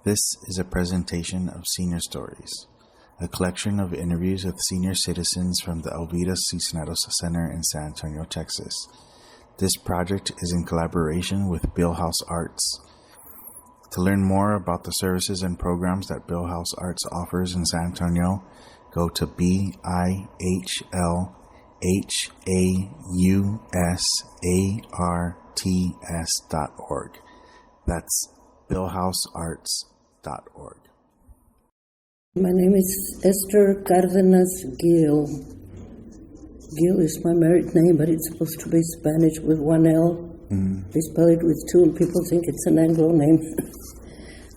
This is a presentation of Senior Stories, a collection of interviews with senior citizens from the Elvira Cisneros Center in San Antonio, Texas. This project is in collaboration with Haus Arts. To learn more about the services and programs that Haus Arts offers in San Antonio, go to BIHLHAUSARTS.org. That's BillHouseArts.org. My name is Esther Cardenas Gill. Gill is my married name, but it's supposed to be Spanish with one L. They spell it with two, and people think it's an Anglo name.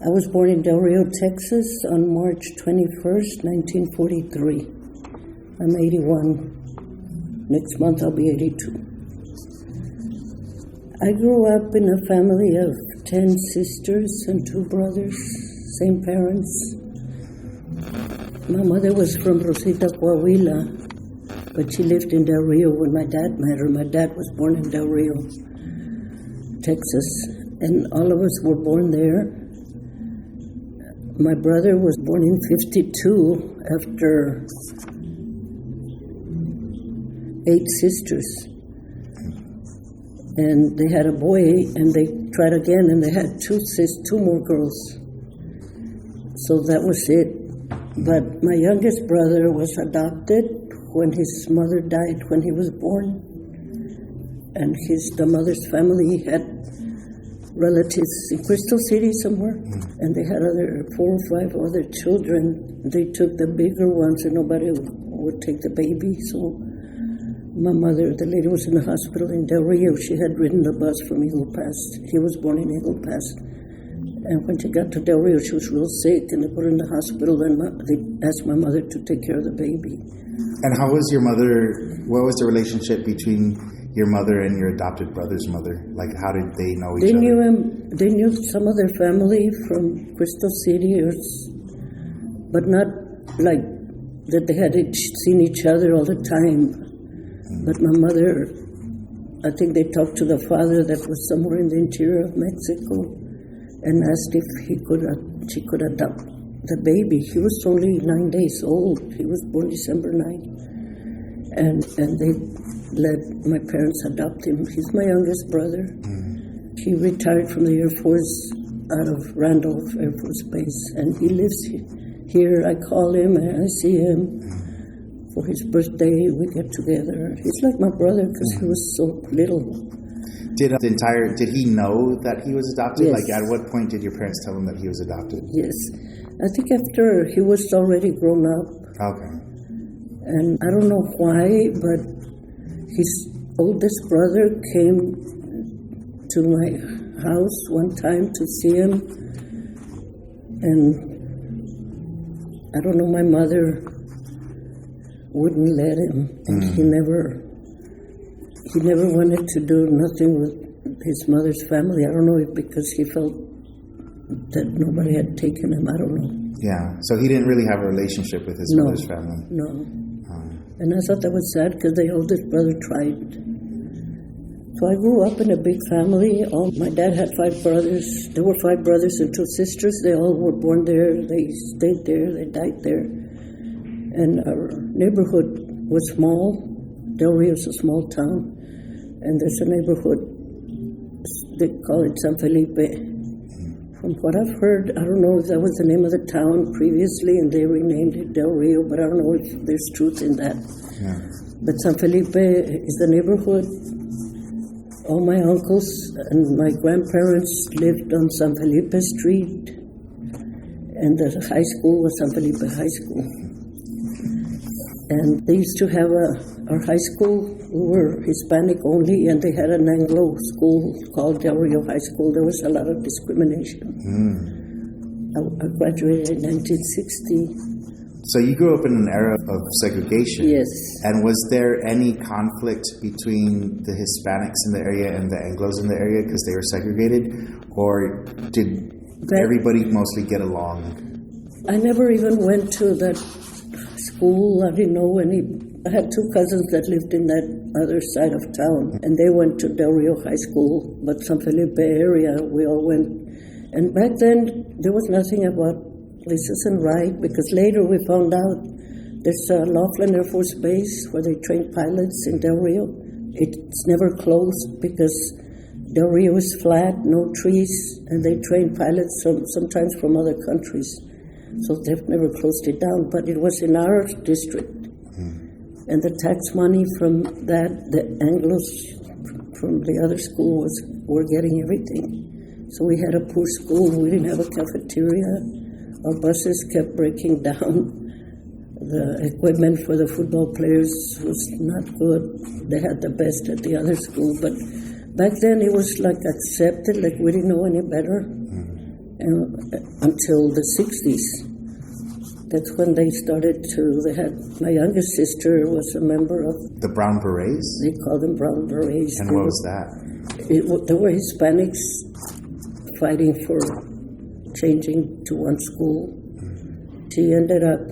I was born in Del Rio, Texas on March 21st, 1943. I'm 81. Next month I'll be 82. I grew up in a family of 10 sisters and 2 brothers, same parents. My mother was from Rosita, Coahuila, but she lived in Del Rio when my dad met her. My dad was born in Del Rio, Texas, and all of us were born there. My brother was born in 52 after 8 sisters. And they had a boy, and they tried again, and they had 2 more girls. So that was it. But my youngest brother was adopted when his mother died when he was born. And the mother's family had relatives in Crystal City somewhere, and they had 4 or 5 other children. They took the bigger ones, and nobody would take the baby, so my mother, the lady was in the hospital in Del Rio. She had ridden the bus from Eagle Pass. He was born in Eagle Pass. And when she got to Del Rio, she was real sick, and they put her in the hospital, and they asked my mother to take care of the baby. And how was your mother, what was the relationship between your mother and your adopted brother's mother? Like, how did they know each other? They knew some of their family from Crystal City, but not like that they had seen each other all the time. But my mother, I think they talked to the father that was somewhere in the interior of Mexico and asked if she could adopt the baby. He was only 9 days old. He was born December 9th. And they let my parents adopt him. He's my youngest brother. He retired from the Air Force out of Randolph Air Force Base, and he lives here. I call him and I see him. For his birthday, we get together. He's like my brother because he was so little. Did he know that he was adopted? Yes. Like, at what point did your parents tell him that he was adopted? Yes. I think after he was already grown up. Okay. And I don't know why, but his oldest brother came to my house one time to see him. And I don't know, my mother wouldn't let him. And he never wanted to do nothing with his mother's family. I don't know if because he felt that nobody had taken him. I don't know. Yeah, so he didn't really have a relationship with his mother's family. No. And I thought that was sad because the oldest brother tried. So I grew up in a big family. My dad had 5 brothers. There were 5 brothers and 2 sisters. They all were born there. They stayed there. They died there. And our neighborhood was small. Del Rio is a small town. And there's a neighborhood, they call it San Felipe. From what I've heard, I don't know if that was the name of the town previously, and they renamed it Del Rio, but I don't know if there's truth in that. Yeah. But San Felipe is the neighborhood. All my uncles and my grandparents lived on San Felipe Street, and the high school was San Felipe High School. And they used to have our high school, we were Hispanic only, and they had an Anglo school called Del Rio High School. There was a lot of discrimination. I graduated in 1960. So you grew up in an era of segregation. Yes. And was there any conflict between the Hispanics in the area and the Anglos in the area because they were segregated? Or did everybody mostly get along? I never even went to that school. I didn't know any. I had 2 cousins that lived in that other side of town, and they went to Del Rio High School, but San Felipe area, we all went And back then, there was nothing about this isn't right, because later we found out there's a Laughlin Air Force Base where they train pilots in Del Rio. It's never closed because Del Rio is flat, no trees, and they train pilots sometimes from other countries. So they've never closed it down, but it was in our district. And the tax money from that, the Anglos from the other school were getting everything. So we had a poor school. We didn't have a cafeteria. Our buses kept breaking down. The equipment for the football players was not good. They had the best at the other school. But back then it was like accepted, like we didn't know any better. Until the 60s. That's when they started they had, my youngest sister was a member of... The Brown Berets? They called them Brown Berets. And what was that? There were Hispanics fighting for changing to one school. She ended up,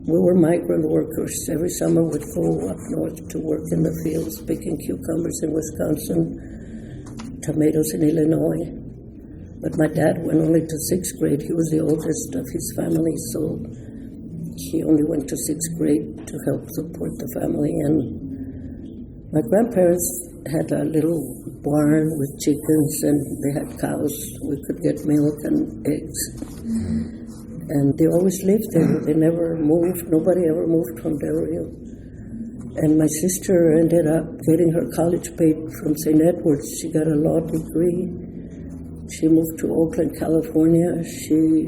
we were migrant workers. Every summer we'd go up north to work in the fields, picking cucumbers in Wisconsin, tomatoes in Illinois. But my dad went only to 6th grade. He was the oldest of his family, so he only went to 6th grade to help support the family. And my grandparents had a little barn with chickens, and they had cows. We could get milk and eggs. And they always lived there. They never moved. Nobody ever moved from Del Rio. And my sister ended up getting her college paid from St. Edward's. She got a law degree. She moved to Oakland, California. She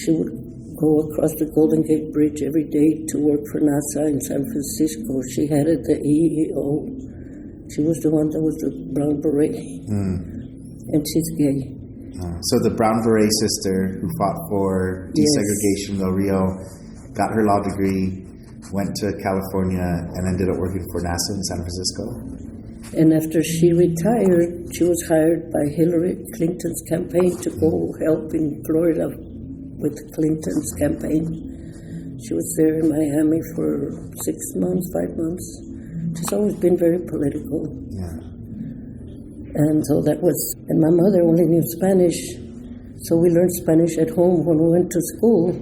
would go across the Golden Gate Bridge every day to work for NASA in San Francisco. She headed the EEO. She was the one that was the Brown Beret. And she's gay. So the Brown Beret sister who fought for desegregation in Del Rio, got her law degree, went to California, and ended up working for NASA in San Francisco. And after she retired, she was hired by Hillary Clinton's campaign to go help in Florida with Clinton's campaign. She was there in Miami for 6 months, 5 months. She's always been very political. Yeah. And so that was, and my mother only knew Spanish, so we learned Spanish at home. When we went to school,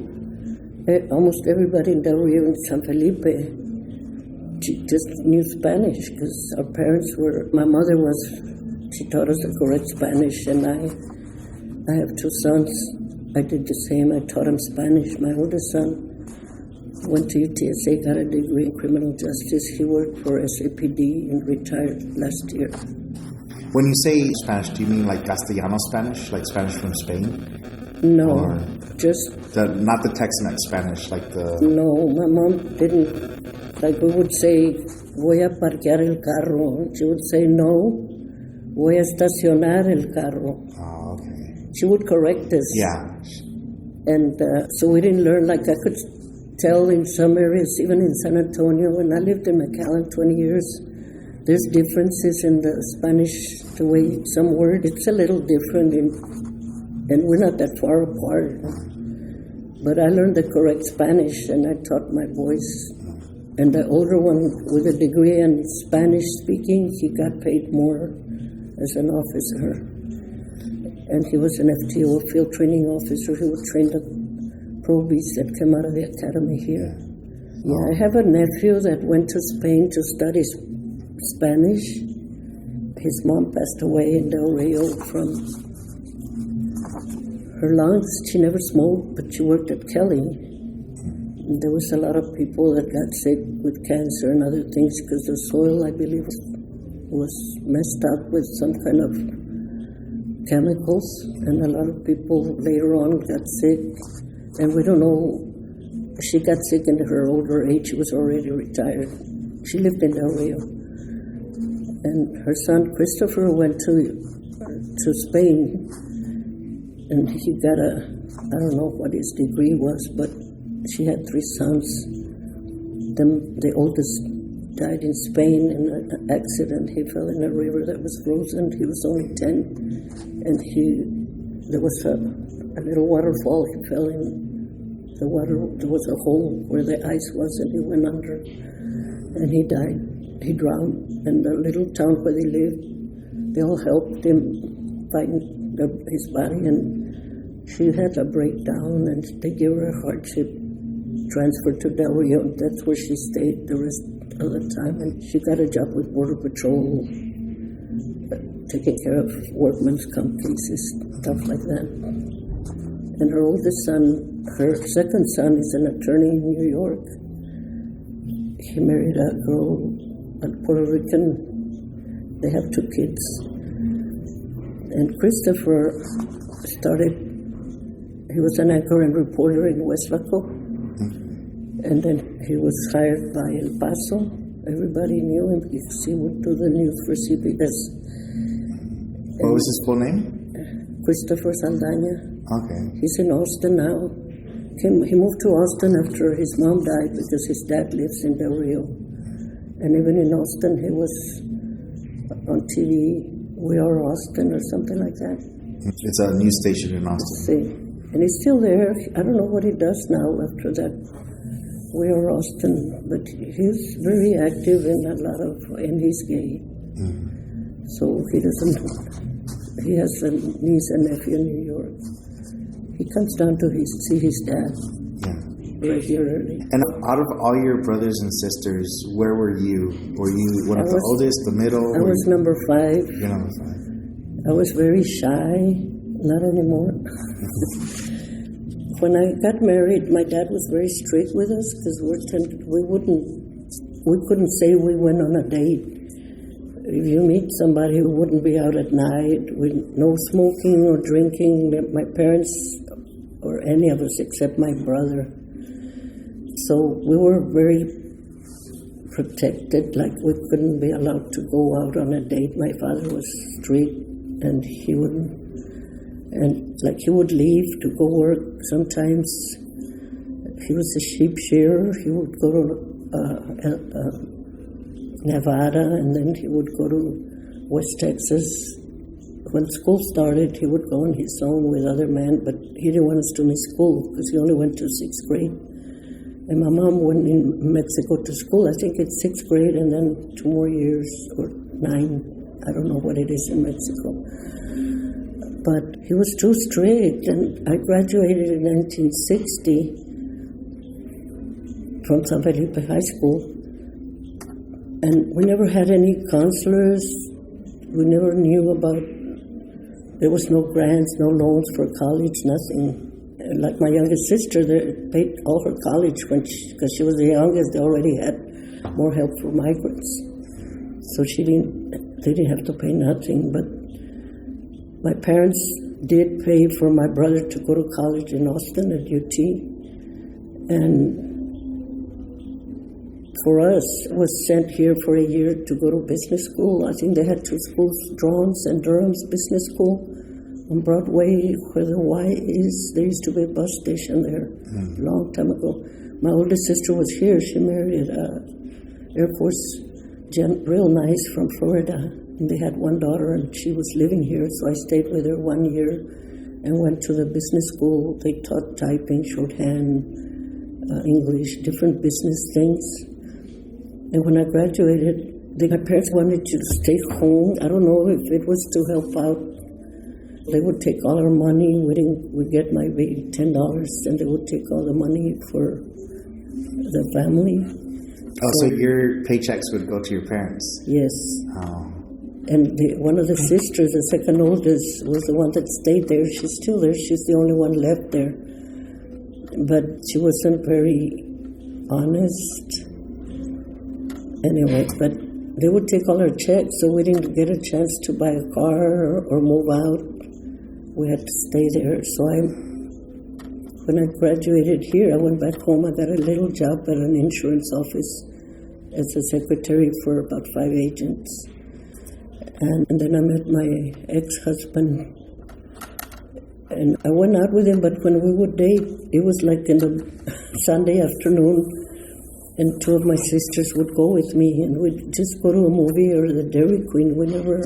almost everybody in Del Rio and San Felipe just knew Spanish because our parents were, my mother she taught us the correct Spanish, and I have 2 sons. I did the same. I taught him Spanish. My oldest son went to UTSA, got a degree in criminal justice. He worked for SAPD and retired last year. When you say Spanish, do you mean like Castellano Spanish, like Spanish from Spain? No, just... not the Tex-Mex Spanish, like the... No, my mom didn't... Like we would say, voy a parquear el carro. She would say, no, voy a estacionar el carro. Oh, okay. She would correct us. Yeah. And so we didn't learn, like I could tell in some areas, even in San Antonio, when I lived in McAllen 20 years, there's differences in the Spanish, the way some word, it's a little different, and we're not that far apart. But I learned the correct Spanish, and I taught my boys. And the older one with a degree in Spanish speaking, he got paid more as an officer. And he was an FTO, field training officer. He would train the probies that came out of the academy here. Yeah, I have a nephew that went to Spain to study Spanish. His mom passed away in Del Rio from her lungs. She never smoked, but she worked at Kelly. There was a lot of people that got sick with cancer and other things because the soil, I believe, was messed up with some kind of chemicals, and a lot of people later on got sick. And we don't know, she got sick in her older age. She was already retired. She lived in Del Rio. And her son, Christopher, went to Spain, and he got I don't know what his degree was, but she had 3 sons. The oldest died in Spain in an accident. He fell in a river that was frozen. He was only 10, and there was a little waterfall. He fell in the water. There was a hole where the ice was, and he went under, and he died. He drowned. And the little town where they lived, they all helped him find his body, and she had a breakdown, and they gave her a hardship transfer to Del Rio. That's where she stayed the rest of the time, and she got a job with Border Patrol, taking care of workman's comp cases, stuff like that. And her oldest son, her second son, is an attorney in New York. He married a girl, a Puerto Rican. They have 2 kids. And Christopher he was an anchor and reporter in West Laco. And then he was hired by El Paso. Everybody knew him because he would do the news for CBS. What was his full name? Christopher Saldaña. Okay. He's in Austin now. He moved to Austin after his mom died because his dad lives in Del Rio. And even in Austin, he was on TV, We Are Austin or something like that. It's a news station in Austin. See. And he's still there. I don't know what he does now after that We Are Austin, but he's very active in and he's gay. Mm-hmm. So he has a niece and nephew in New York. He comes down to see his dad regularly. And out of all your brothers and sisters, where were you? Were you one of the oldest, the middle? I was number 5. You're number 5. I was very shy. Not anymore. When I got married, my dad was very strict with us because we couldn't say we went on a date. If you meet somebody who wouldn't be out at night, with no smoking or drinking, my parents or any of us except my brother. So we were very protected, like we couldn't be allowed to go out on a date. My father was strict, and he would leave to go work. Sometimes he was a sheep shearer. He would go to Nevada, and then he would go to West Texas. When school started, he would go on his own with other men, but he didn't want us to miss school because he only went to 6th grade. And my mom went in Mexico to school, I think it's 6th grade, and then 2 more years, or 9. I don't know what it is in Mexico. But he was too strict, and I graduated in 1960 from San Felipe High School. And we never had any counselors. We never knew about, there was no grants, no loans for college, nothing. Like my youngest sister, they paid all her college because she was the youngest. They already had more help for migrants. So they didn't have to pay nothing. But my parents did pay for my brother to go to college in Austin at UT. And for us, was sent here for a year to go to business school. I think they had 2 schools, Drones and Durham's Business School. On Broadway, where the Y is, there used to be a bus station there a long time ago. My oldest sister was here. She married an Air Force real nice from Florida. And they had 1 daughter, and she was living here, so I stayed with her 1 year and went to the business school. They taught typing, shorthand, English, different business things. And when I graduated, my parents wanted to stay home. I don't know if it was to help out. They would take all our money. We'd get maybe $10, and they would take all the money for the family. Oh, so your paychecks would go to your parents? Yes. Oh. And one of the sisters, the second oldest, was the one that stayed there. She's still there. She's the only one left there. But she wasn't very honest. Anyway, but they would take all our checks, so we didn't get a chance to buy a car or move out. We had to stay there. So when I graduated here, I went back home. I got a little job at an insurance office as a secretary for about 5 agents. And then I met my ex-husband. And I went out with him, but when we would date, it was like in the Sunday afternoon, and 2 of my sisters would go with me, and we'd just go to a movie or the Dairy Queen. We never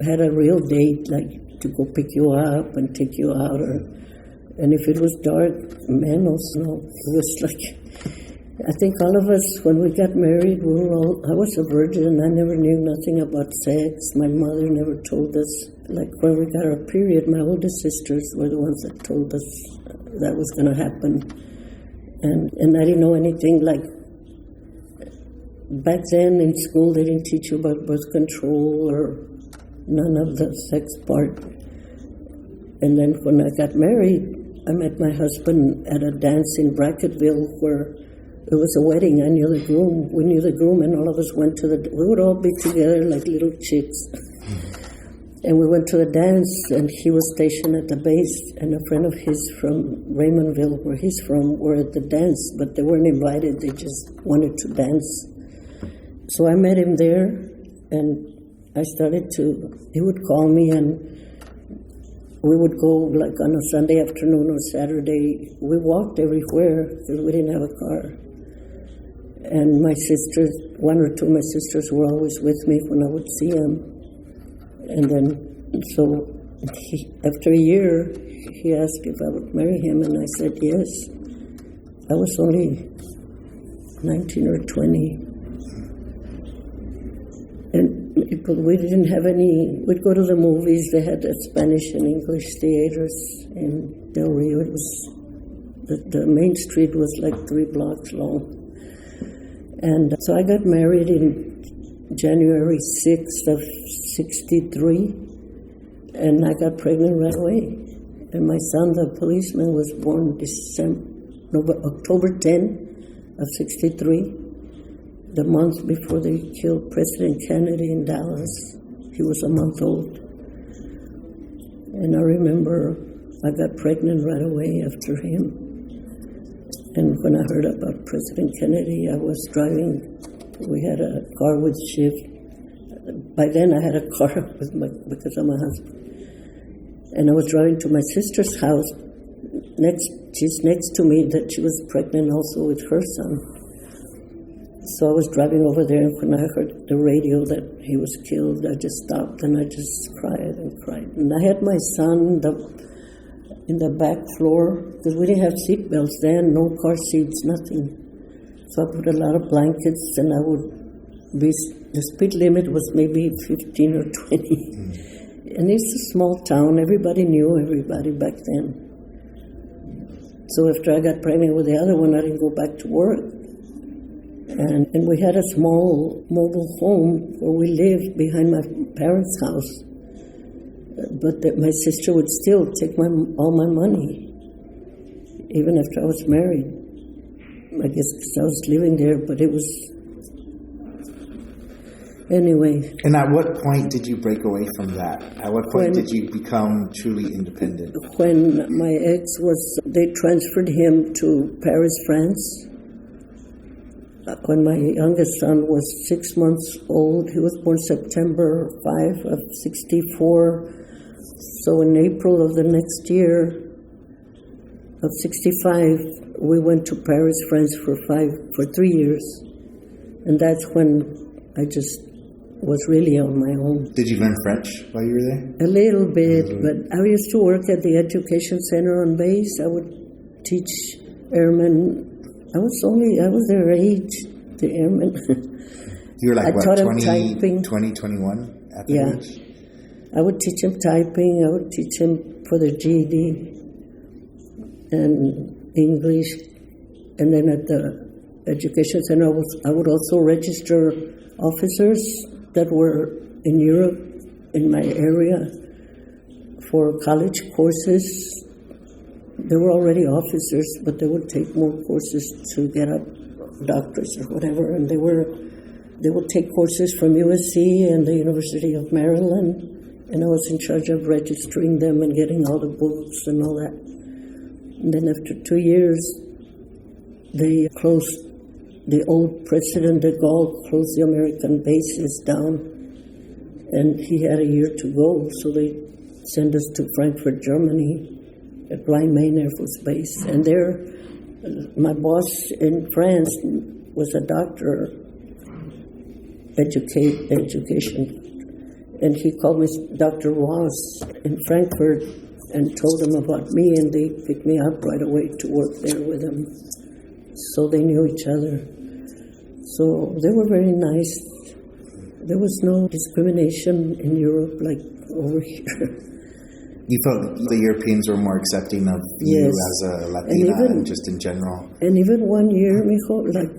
had a real date, like to go pick you up and take you out. And if it was dark, men also, it was like, I think all of us, when we got married, I was a virgin. I never knew nothing about sex. My mother never told us like when we got our period, my oldest sisters were the ones that told us that was going to happen. And I didn't know anything. Like, back then in school, they didn't teach you about birth control or none of the sex part. And then when I got married, I met my husband at a dance in Bracketville where it was a wedding. I knew the groom. We knew the groom, and all of us went to we would all be together like little chicks. And we went to the dance, and he was stationed at the base, and a friend of his from Raymondville, where he's from, were at the dance, but they weren't invited. They just wanted to dance. So I met him there, and I started he would call me, and we would go like on a Sunday afternoon or Saturday. We walked everywhere because we didn't have a car. And my sisters, one or two of my sisters were always with me when I would see him. And then, so after a year, he asked if I would marry him, and I said yes. I was only 19 or 20. And we didn't have we'd go to the movies. They had Spanish and English theaters in Del Rio. It was, the main street was like 3 blocks long. And so I got married in January 6th of 63, and I got pregnant right away. And my son, the policeman, was born October 10 of 63, the month before they killed President Kennedy in Dallas. He was a month old. And I remember I got pregnant right away after him. And when I heard about President Kennedy, I was driving. We had a car with shift. By then, I had a car because of my husband. And I was driving to my sister's house. She's next to me. That she was pregnant also with her son. So I was driving over there, and when I heard the radio that he was killed, I just stopped and I just cried and cried. And I had my son in the back floor, because we didn't have seat belts then, no car seats, nothing. So I put a lot of blankets, and the speed limit was maybe 15 or 20. And it's a small town, everybody knew everybody back then. So after I got pregnant with the other one, I didn't go back to work. And we had a small mobile home where we lived behind my parents' house. But my sister would still take all my money, even after I was married. I guess because I was living there, but it was... Anyway. And at what point did you break away from that? At what point did you become truly independent? When my ex they transferred him to Paris, France. When my youngest son was 6 months old, he was born September 5 of 64. So in April of the next year of 65, we went to Paris, France for 3 years. And that's when I just was really on my own. Did you learn French while you were there? A little bit, but I used to work at the education center on base. I would teach airmen. I was their age, the airmen. You were like, I taught them typing. 20, 21 at the age? I would teach them typing. I would teach them for their GED and English. And then at the education center, I would also register officers that were in Europe, in my area, for college courses. They were already officers, but they would take more courses to get up doctors or whatever. And they would take courses from USC and the University of Maryland. And I was in charge of registering them and getting all the books and all that. And then after 2 years, they closed, the old President de Gaulle closed the American bases down. And he had a year to go, so they sent us to Frankfurt, Germany, at Rhine-Main Air Force Base. And there, my boss in France was a doctor, education. And he called me Dr. Ross in Frankfurt and told him about me, and they picked me up right away to work there with him. So they knew each other. So they were very nice. There was no discrimination in Europe like over here. You felt the Europeans were more accepting of you Yes. as a Latina and just in general. And even one year, mijo, like,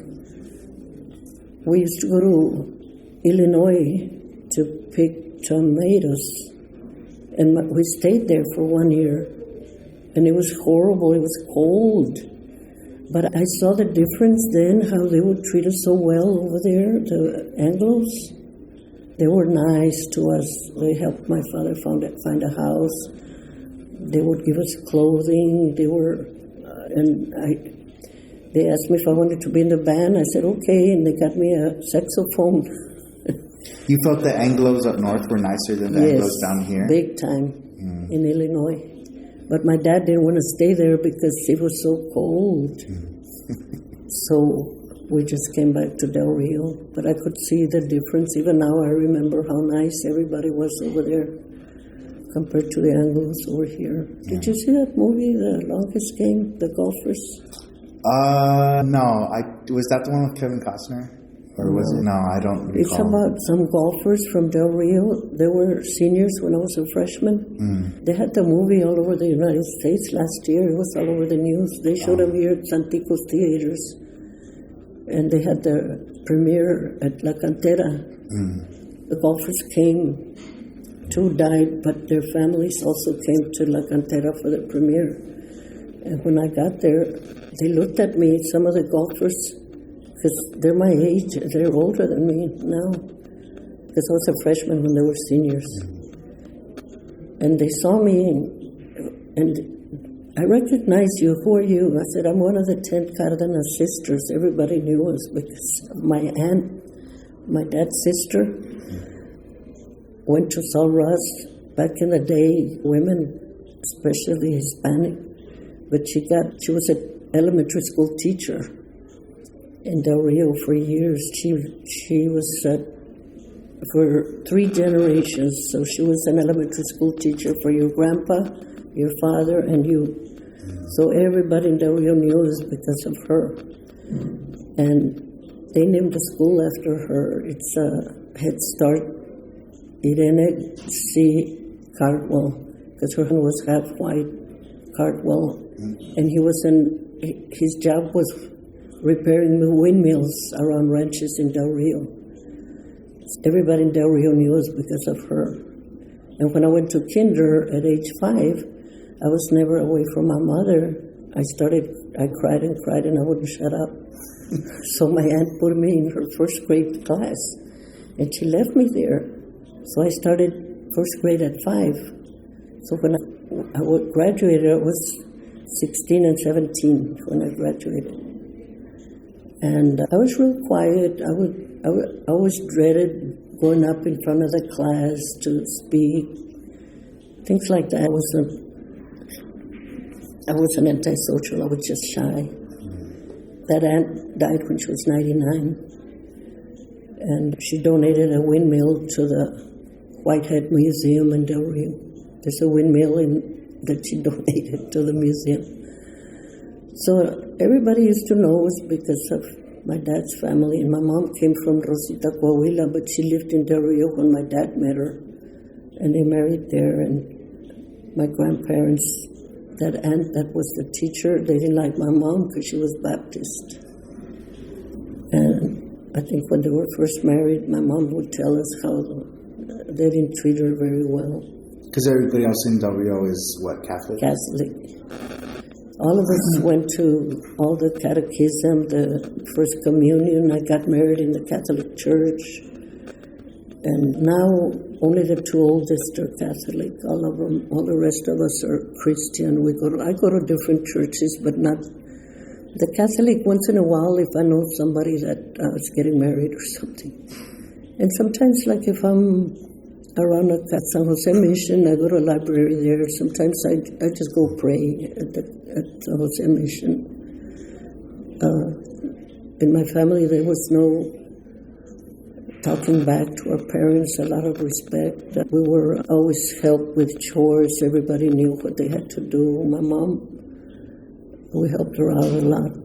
we used to go to Illinois to pick tomatoes. And we stayed there for 1 year. And it was horrible. It was cold. But I saw the difference then, how they would treat us so well over there, the Anglos. They were nice to us. They helped my father find a house. They would give us clothing. They asked me if I wanted to be in the band. I said, okay, and they got me a saxophone. You felt the Anglos up north were nicer than the Anglos down here? Big time in Illinois. But my dad didn't want to stay there because it was so cold. So we just came back to Del Rio. But I could see the difference. Even now I remember how nice everybody was over there compared to the Anglos over here. Did you see that movie, The Longest Game, The Golfers? No. Was that the one with Kevin Costner? Or was it? No, I don't recall. It's about some golfers from Del Rio. They were seniors when I was a freshman. They had the movie all over the United States last year. It was all over the news. They showed them here at Santico's Theaters. And they had the premiere at La Cantera. The golfers came. 2 died, but their families also came to La Cantera for the premiere. And when I got there, they looked at me, some of the golfers, because they're my age, they're older than me now, because I was a freshman when they were seniors. And they saw me, and I recognize you. Who are you? I said, I'm one of the 10 Cardenas sisters. Everybody knew us because of my aunt, my dad's sister, went to Sol Ross. Back in the day, women, especially Hispanic, but she was an elementary school teacher in Del Rio for years. She was for 3 generations, so she was an elementary school teacher for your grandpa, your father, and you. So everybody in Del Rio knew us because of her. And they named the school after her. It's a Head Start, Irene C. Cardwell, because her husband was half white, Cardwell. And his job was repairing the windmills around ranches in Del Rio. Everybody in Del Rio knew us because of her. And when I went to kinder at age 5, I was never away from my mother. I cried and cried, and I wouldn't shut up. So my aunt put me in her first grade class, and she left me there. So I started first grade at 5. So when I graduated, I was 16 and 17 when I graduated. And I was real quiet. I always dreaded going up in front of the class to speak, things like that. I wasn't antisocial. I was just shy. That aunt died when she was 99, and she donated a windmill to the Whitehead Museum in Del Rio. There's a windmill that she donated to the museum. So everybody used to know us because of my dad's family. And my mom came from Rosita, Coahuila, but she lived in Del Rio when my dad met her. And they married there. And my grandparents, that aunt that was the teacher, they didn't like my mom because she was Baptist. And I think when they were first married, my mom would tell us how they didn't treat her very well. Because everybody else in Del Rio is what, Catholic? Catholic. All of us went to all the catechism, the first communion. I got married in the Catholic Church. And now only the 2 oldest are Catholic. All the rest of us are Christian. I go to different churches, but not the Catholic. Once in a while, if I know somebody that is getting married or something. And sometimes, like if I'm around at San Jose Mission, I go to a library there. Sometimes I just go pray at San Jose Mission. In my family, there was no talking back to our parents, a lot of respect. We were always helped with chores. Everybody knew what they had to do. My mom, we helped her out a lot,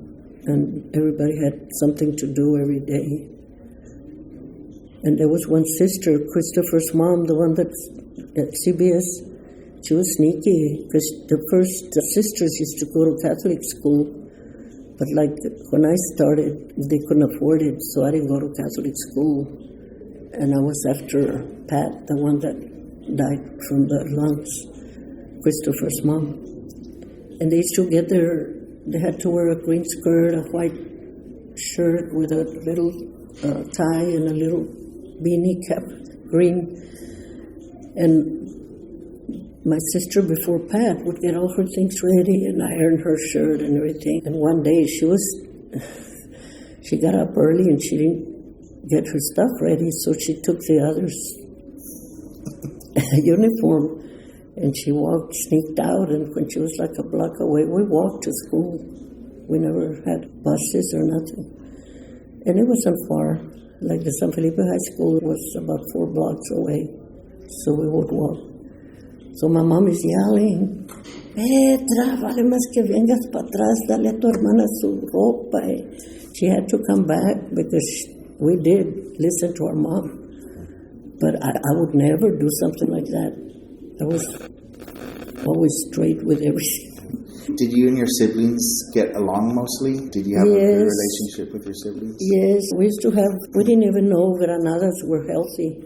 and everybody had something to do every day. And there was one sister, Christopher's mom, the one that's at CBS. She was sneaky because the first sisters used to go to Catholic school. But like when I started, they couldn't afford it, so I didn't go to Catholic school. And I was after Pat, the one that died from the lungs, Christopher's mom. And they used to get they had to wear a green skirt, a white shirt with a little tie and a little beanie cap, green. And my sister, before Pat, would get all her things ready and iron her shirt and everything. And one day she got up early and she didn't get her stuff ready, so she took the other's uniform and she sneaked out. And when she was like a block away, we walked to school. We never had buses or nothing. And it wasn't far. Like the San Felipe High School was about 4 blocks away, so we would walk. So my mom is yelling, Petra, vale más que vengas para atrás, dale a tu hermana su ropa. She had to come back because we did listen to our mom. But I would never do something like that. I was always straight with everything. Did you and your siblings get along mostly? Did you have a good relationship with your siblings? Yes, we didn't even know granadas were healthy.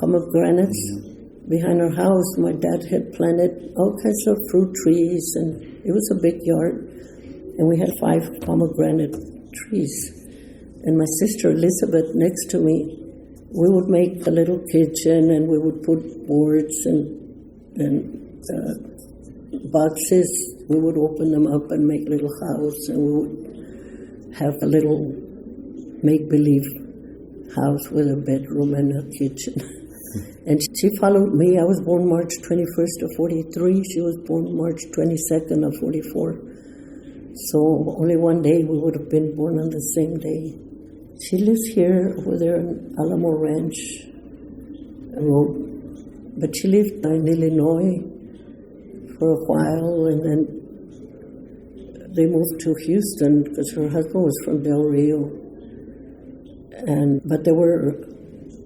Pomegranates. Mm-hmm. Behind our house, my dad had planted all kinds of fruit trees, and it was a big yard. And we had 5 pomegranate trees. And my sister Elizabeth next to me, we would make a little kitchen, and we would put boards and boxes. We would open them up and make a little house, and we would have a little make-believe house with a bedroom and a kitchen. And she followed me. I was born March 21st of 43. She was born March 22nd of 44. So only one day we would have been born on the same day. She lives here over there in Alamo Ranch Road. But she lived in Illinois for a while, and then they moved to Houston because her husband was from Del Rio. But they were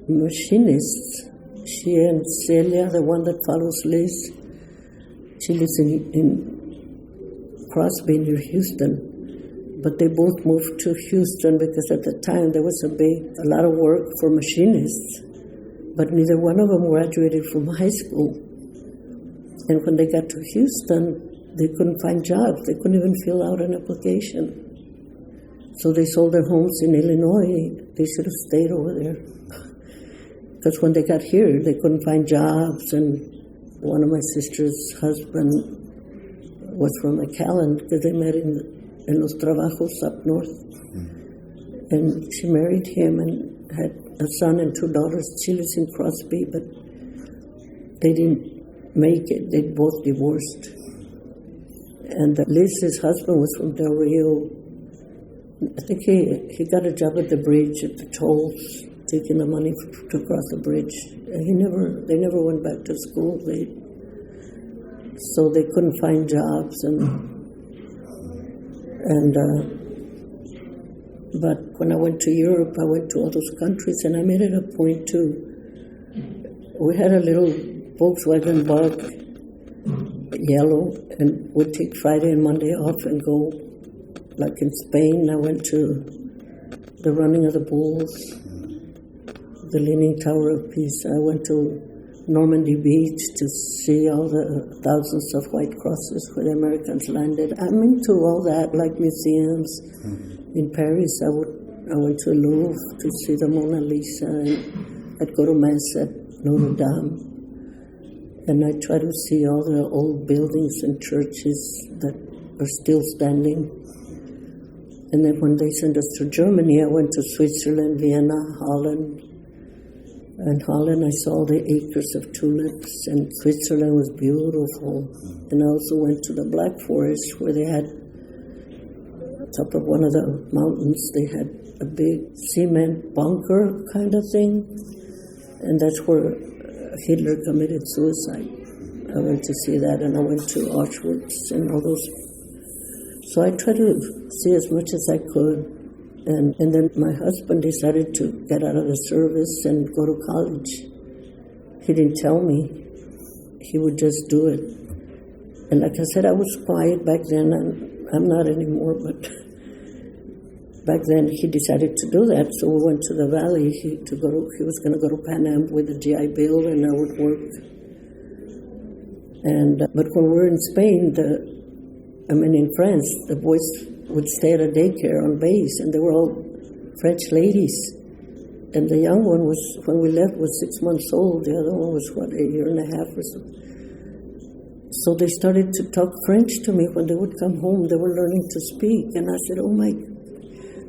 machinists. She and Celia, the one that follows Liz, she lives in Crosby near Houston. But they both moved to Houston because at the time there was a lot of work for machinists. But neither one of them graduated from high school. And when they got to Houston, they couldn't find jobs. They couldn't even fill out an application. So they sold their homes in Illinois. They should have stayed over there. Because when they got here, they couldn't find jobs, and one of my sister's husband was from McAllen because they met in Los Trabajos up north. Mm-hmm. And she married him and had a son and 2 daughters. She lives in Crosby, but they didn't make it. They both divorced. And Liz's husband was from Del Rio. I think he got a job at the bridge, at the tolls, taking the money to cross the bridge. They never went back to school. So they couldn't find jobs, but when I went to Europe, I went to all those countries, and I made it a point we had a little Volkswagen Bug, yellow, and we'd take Friday and Monday off and go, like in Spain, I went to the running of the bulls, the Leaning Tower of Pisa. I went to Normandy Beach to see all the thousands of white crosses where the Americans landed. I'm into all that, like museums. Mm-hmm. In Paris, I went to Louvre to see the Mona Lisa, and I'd go to Mass at Notre Dame. And I try to see all the old buildings and churches that are still standing. And then when they sent us to Germany, I went to Switzerland, Vienna, Holland. In Holland, I saw the acres of tulips, and Switzerland was beautiful. And I also went to the Black Forest, where they had, on top of one of the mountains, they had a big cement bunker kind of thing. And that's where Hitler committed suicide. I went to see that, and I went to Auschwitz and all those. So I tried to see as much as I could. And then my husband decided to get out of the service and go to college. He didn't tell me. He would just do it. And like I said, I was quiet back then. I'm not anymore, but back then he decided to do that. So we went to the valley. He was going to go to Pan Am with a GI Bill, and I would work. But when we were in Spain, in France, the boys would stay at a daycare on base, and they were all French ladies. And the young one when we left, was 6 months old. The other one was, a year and a half or so. So they started to talk French to me when they would come home. They were learning to speak. And I said, oh my,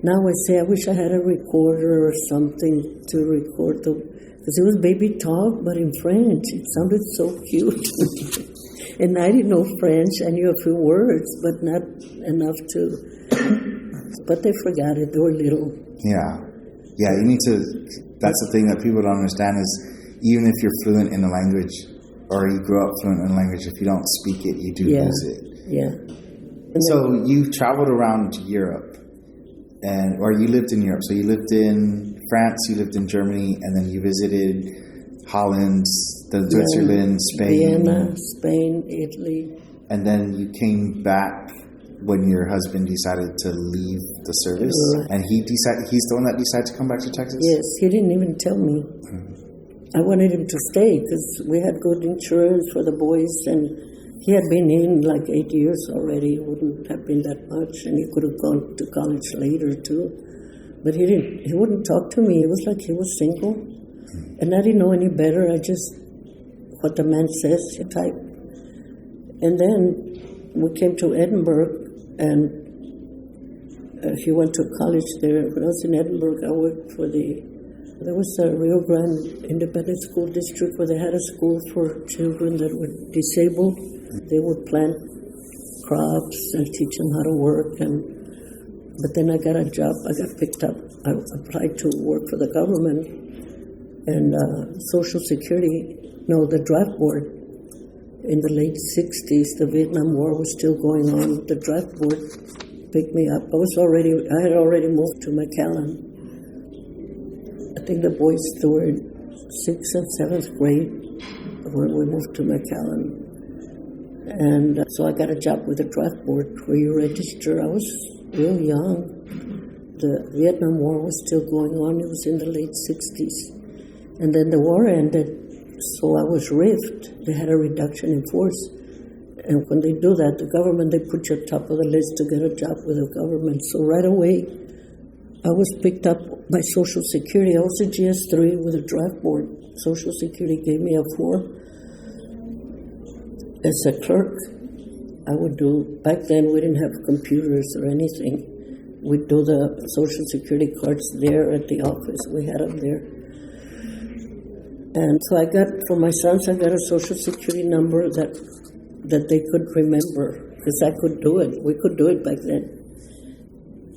now I say, I wish I had a recorder or something to record because it was baby talk, but in French. It sounded so cute. And I didn't know French. I knew a few words, but not enough to. But they forgot it. They were little. Yeah. Yeah, you need to. That's the thing that people don't understand is even if you're fluent in a language or you grow up fluent in a language, if you don't speak it, you do lose it. Yeah. So you traveled around Europe, or you lived in Europe. So you lived in France, you lived in Germany, and then you visited Holland, Switzerland, Spain. Vienna, Spain, Italy. And then you came back when your husband decided to leave the service. Right. And he's the one that decided to come back to Texas? Yes, he didn't even tell me. I wanted him to stay because we had good insurance for the boys, and he had been in like 8 years already. It wouldn't have been that much, and he could have gone to college later too. But he didn't. He wouldn't talk to me. It was like he was single, and I didn't know any better. I just, what the man says, you type. And then we came to Edinburgh, and he went to college there. When I was in Edinburgh, I worked there was a Rio Grande Independent School District where they had a school for children that were disabled. They would plant crops and teach them how to work. But then I got a job. I got picked up. I applied to work for the government and Social Security. No, the draft board. In the late 60s, the Vietnam War was still going on. The draft board picked me up. I had already moved to McAllen. I think the boys were in 6th and 7th grade when we moved to McAllen. And so I got a job with the draft board where you register. I was real young. The Vietnam War was still going on. It was in the late 60s. And then the war ended, so I was riffed. They had a reduction in force. And when they do that, the government, they put you top of the list to get a job with the government. So right away, I was picked up by Social Security. I was a GS3 with a draft board. Social Security gave me a 4. As a clerk, I would do, back then we didn't have computers or anything. We'd do the Social Security cards there at the office. We had them there. And so for my sons, I got a Social Security number that they could remember because I could do it. We could do it back then.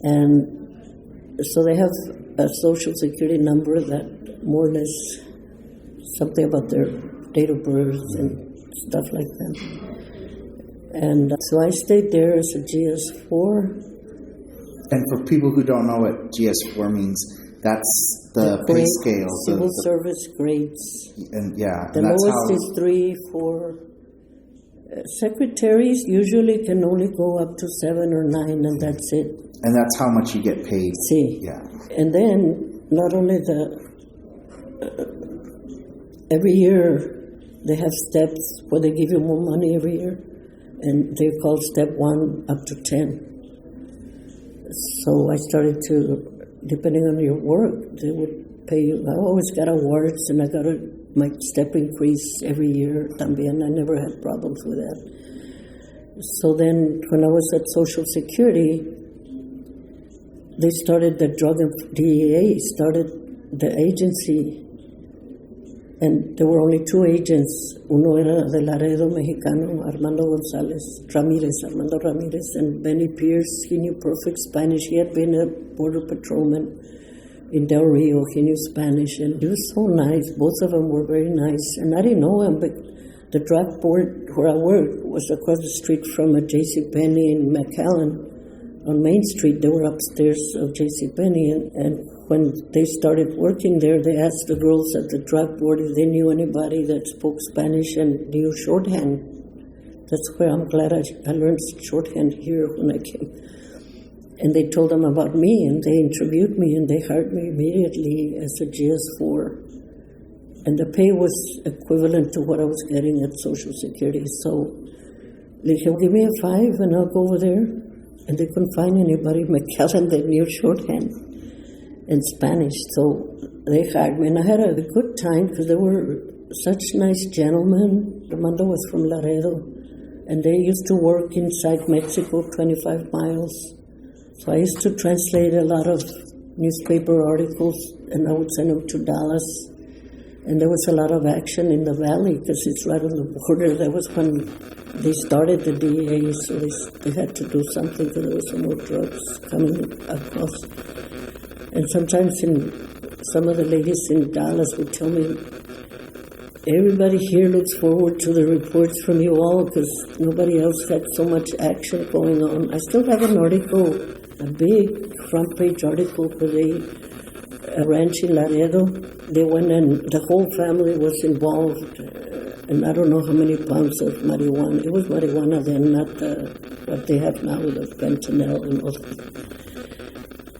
And so they have a Social Security number that more or less something about their date of birth and stuff like that. And so I stayed there as a GS4. And for people who don't know what GS4 means, that's the pay scale. Civil service grades. And yeah. The lowest is 3, 4. Secretaries usually can only go up to 7 or 9, and that's it. And that's how much you get paid. See. Yeah. And then not only every year they have steps where they give you more money every year, and they're called step 1 up to 10. So I started to, depending on your work, they would pay you. I always got awards, and I got my step increase every year. También, I never had problems with that. So then, when I was at Social Security, they started the drug and DEA started the agency, and there were only 2 agents. Uno era de Laredo, Mexicano, Armando Ramirez, and Benny Pierce. He knew perfect Spanish. He had been a border patrolman in Del Rio. He knew Spanish, and he was so nice. Both of them were very nice, and I didn't know him, but the draft board where I worked was across the street from a JCPenney in McAllen. on Main Street. They were upstairs of JCPenney, and when they started working there, they asked the girls at the drug board if they knew anybody that spoke Spanish and knew shorthand. That's where I'm glad I learned shorthand here when I came. And they told them about me, and they interviewed me, and they hired me immediately as a GS4. And the pay was equivalent to what I was getting at Social Security. So they said, give me a 5 and I'll go over there. And they couldn't find anybody in McAllen that knew shorthand and Spanish. So they hired me, and I had a good time because they were such nice gentlemen. Armando was from Laredo, and they used to work inside Mexico, 25 miles. So I used to translate a lot of newspaper articles, and I would send them to Dallas. And there was a lot of action in the valley because it's right on the border. That was when they started the DEA, so they had to do something because there was some more drugs coming across. And sometimes some of the ladies in Dallas would tell me, everybody here looks forward to the reports from you all because nobody else had so much action going on. I still have an article, a big front page article for a ranch in Laredo. They went and the whole family was involved, and I don't know how many pounds of marijuana. It was marijuana then, not what they have now with the fentanyl and all that.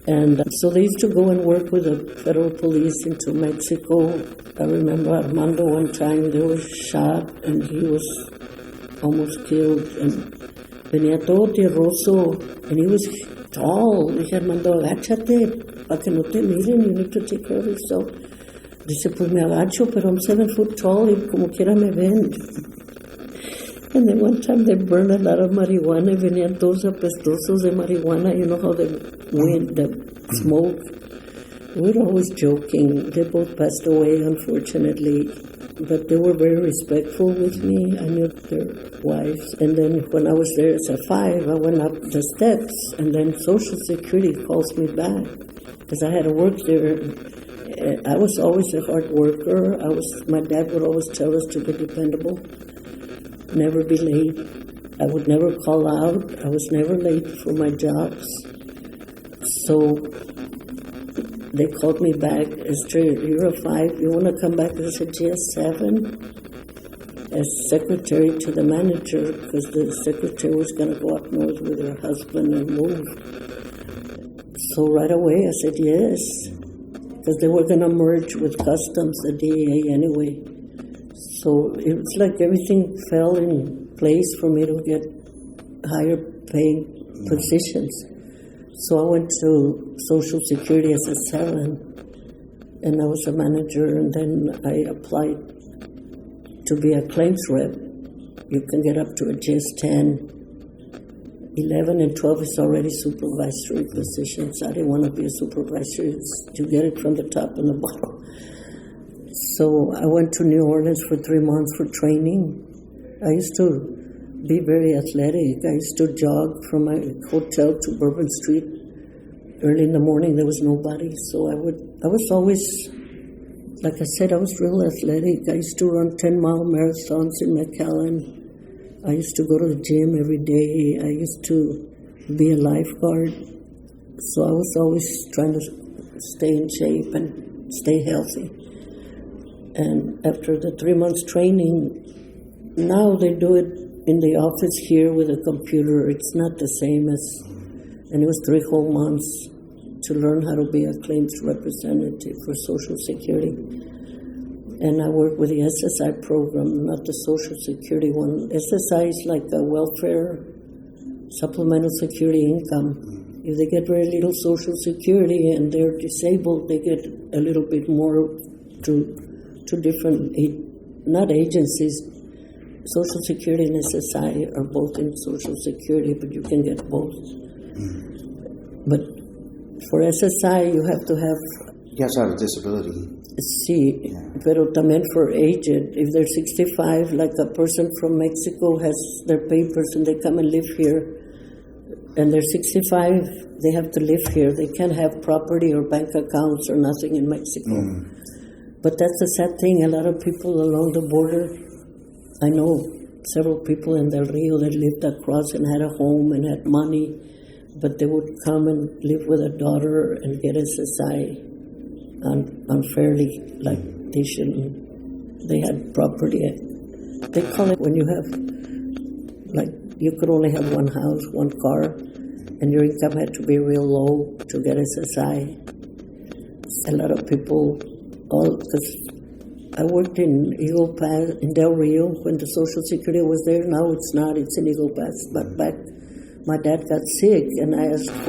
And so they used to go and work with the federal police into Mexico. I remember Armando one time, they were shot and he was almost killed. And venía todo tierroso, and he was tall. Dije, Armando, agáchate, para que no te miren, you need to take care of yourself. Dice, pues me agacho, pero I'm 7 foot tall, y como quiera me ven. And then one time they burned a lot of marijuana, y venían todos apestosos de marijuana. You know how the wind, the smoke. We were always joking. They both passed away, unfortunately. But they were very respectful with me. I knew their wives. And then when I was there as a 5, I went up the steps, and then Social Security calls me back because I had to work there. I was always a hard worker. My dad would always tell us to be dependable, never be late. I would never call out. I was never late for my jobs. So they called me back, Esther, you're a 5, you want to come back as a GS7? As secretary to the manager, because the secretary was going to go up north with her husband and move. So right away I said yes, because they were going to merge with Customs, the DEA anyway. So it was like everything fell in place for me to get higher paying positions. So I went to Social Security as a 7, and I was a manager, and then I applied to be a claims rep. You can get up to a GS10. 11 and 12 is already supervisory positions. I didn't want to be a supervisor. You get it from the top and the bottom. So I went to New Orleans for 3 months for training. I used to be very athletic. I used to jog from my hotel to Bourbon Street. Early in the morning, there was nobody. So I was always, like I said, I was real athletic. I used to run 10-mile marathons in McAllen. I used to go to the gym every day. I used to be a lifeguard. So I was always trying to stay in shape and stay healthy. And after the 3 months training, now they do it in the office here with a computer. It's not the same as, and it was 3 whole months to learn how to be a claims representative for Social Security. And I work with the SSI program, not the Social Security one. SSI is like a welfare, supplemental security income. If they get very little Social Security and they're disabled, they get a little bit more to different, not agencies. Social Security and SSI are both in Social Security, but you can get both. But for SSI, you have to have... You have to have a disability. Sí, pero también for aged. If they're 65, like a person from Mexico has their papers and they come and live here, and they're 65, they have to live here. They can't have property or bank accounts or nothing in Mexico. But that's the sad thing. A lot of people along the border, I know several people in Del Rio that lived across and had a home and had money, but they would come and live with a daughter and get SSI unfairly, like they shouldn't. They had property. They call it when you have, like, you could only have one house, one car, and your income had to be real low to get SSI. A lot of people, because I worked in Eagle Pass, in Del Rio, when the Social Security was there. Now it's not, it's in Eagle Pass. But back, my dad got sick, and I asked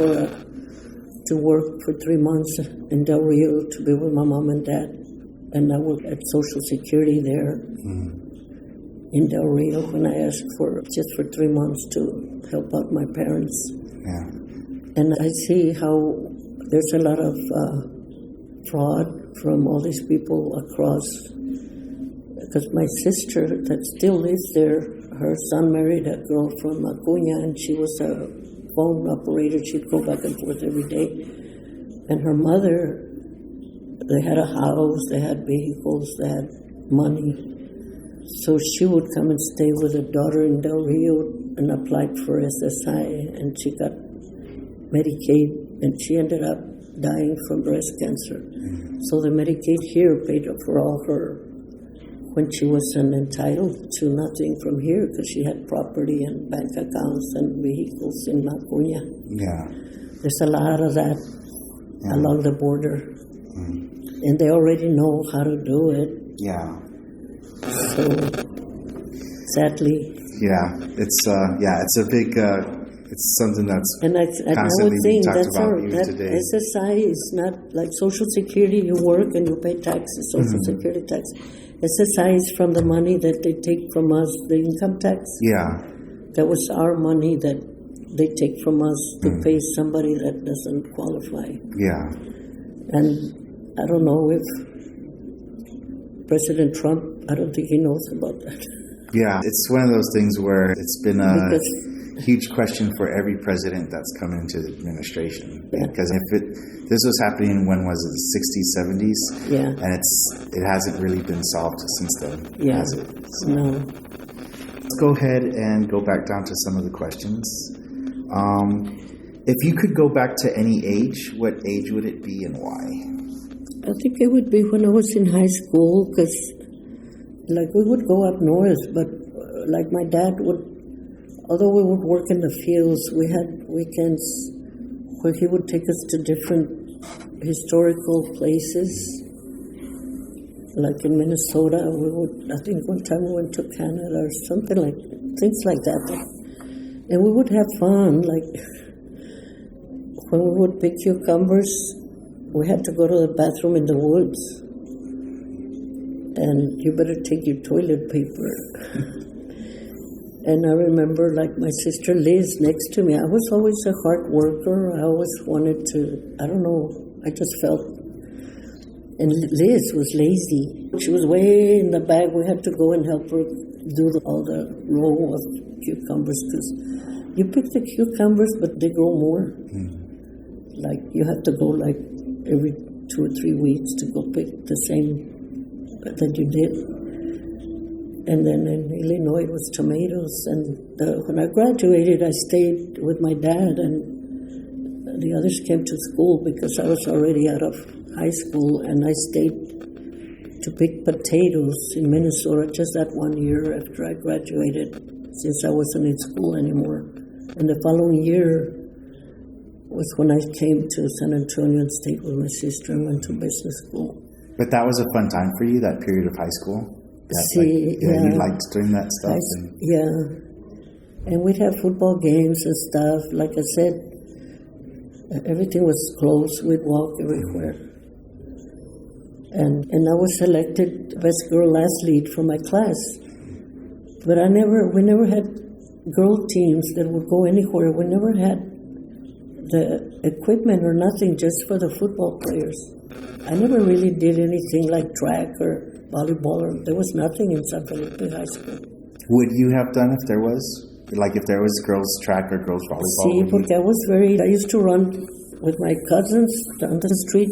to work for 3 months in Del Rio to be with my mom and dad. And I worked at Social Security there in Del Rio when I asked just for 3 months to help out my parents. Yeah. And I see how there's a lot of fraud from all these people across. Because my sister that still lives there, her son married a girl from Acuña, and she was a phone operator. She'd go back and forth every day. And her mother, they had a house, they had vehicles, they had money. So she would come and stay with her daughter in Del Rio and applied for SSI, and she got Medicaid, and she ended up dying from breast cancer. So the Medicaid here paid for all her, when she wasn't entitled to nothing from here because she had property and bank accounts and vehicles in Acuña. Yeah. There's a lot of that along the border. And they already know how to do it. Yeah. So, sadly. Yeah, it's a big, it's something that's and I constantly would being think talked that's about that today. SSI is not like Social Security. You work and you pay taxes, Social Security tax. SSI is from the money that they take from us, the income tax. Yeah. That was our money that they take from us to pay somebody that doesn't qualify. Yeah. And I don't know if President Trump, I don't think he knows about that. Yeah, it's one of those things where it's been a huge question for every president that's come into the administration. Yeah. Because this was happening, when was it, the 60s, 70s? Yeah. And it hasn't really been solved since then, Yeah. has it? So No. let's go ahead and go back down to some of the questions. If you could go back to any age, what age would it be and why? I think it would be when I was in high school, because like we would go up north, but like my dad would, although we would work in the fields, we had weekends where he would take us to different historical places. Like in Minnesota, I think one time we went to Canada or something, like things like that. And we would have fun, like when we would pick cucumbers, we had to go to the bathroom in the woods. And you better take your toilet paper. And I remember, like, my sister Liz next to me. I was always a hard worker. I always wanted to, I don't know, I just felt. And Liz was lazy. She was way in the back. We had to go and help her do all the row of cucumbers, because you pick the cucumbers, but they grow more. Like, you have to go, like, every 2 or 3 weeks to go pick the same that you did. And then in Illinois it was tomatoes. And when I graduated, I stayed with my dad, and the others came to school because I was already out of high school, and I stayed to pick potatoes in Minnesota just that 1 year after I graduated, since I wasn't in school anymore. And the following year was when I came to San Antonio and stayed with my sister and went to business school. But that was a fun time for you, that period of high school? You liked doing that stuff? And we'd have football games and stuff. Like I said, everything was close. We'd walk everywhere. And I was selected best girl athlete for my class. But we never had girl teams that would go anywhere. We never had the equipment or nothing just for the football players. I never really did anything like track or volleyball. There was nothing in San Felipe High School. Would you have done if there was? Like if there was girls track or girls volleyball? I used to run with my cousins down the street.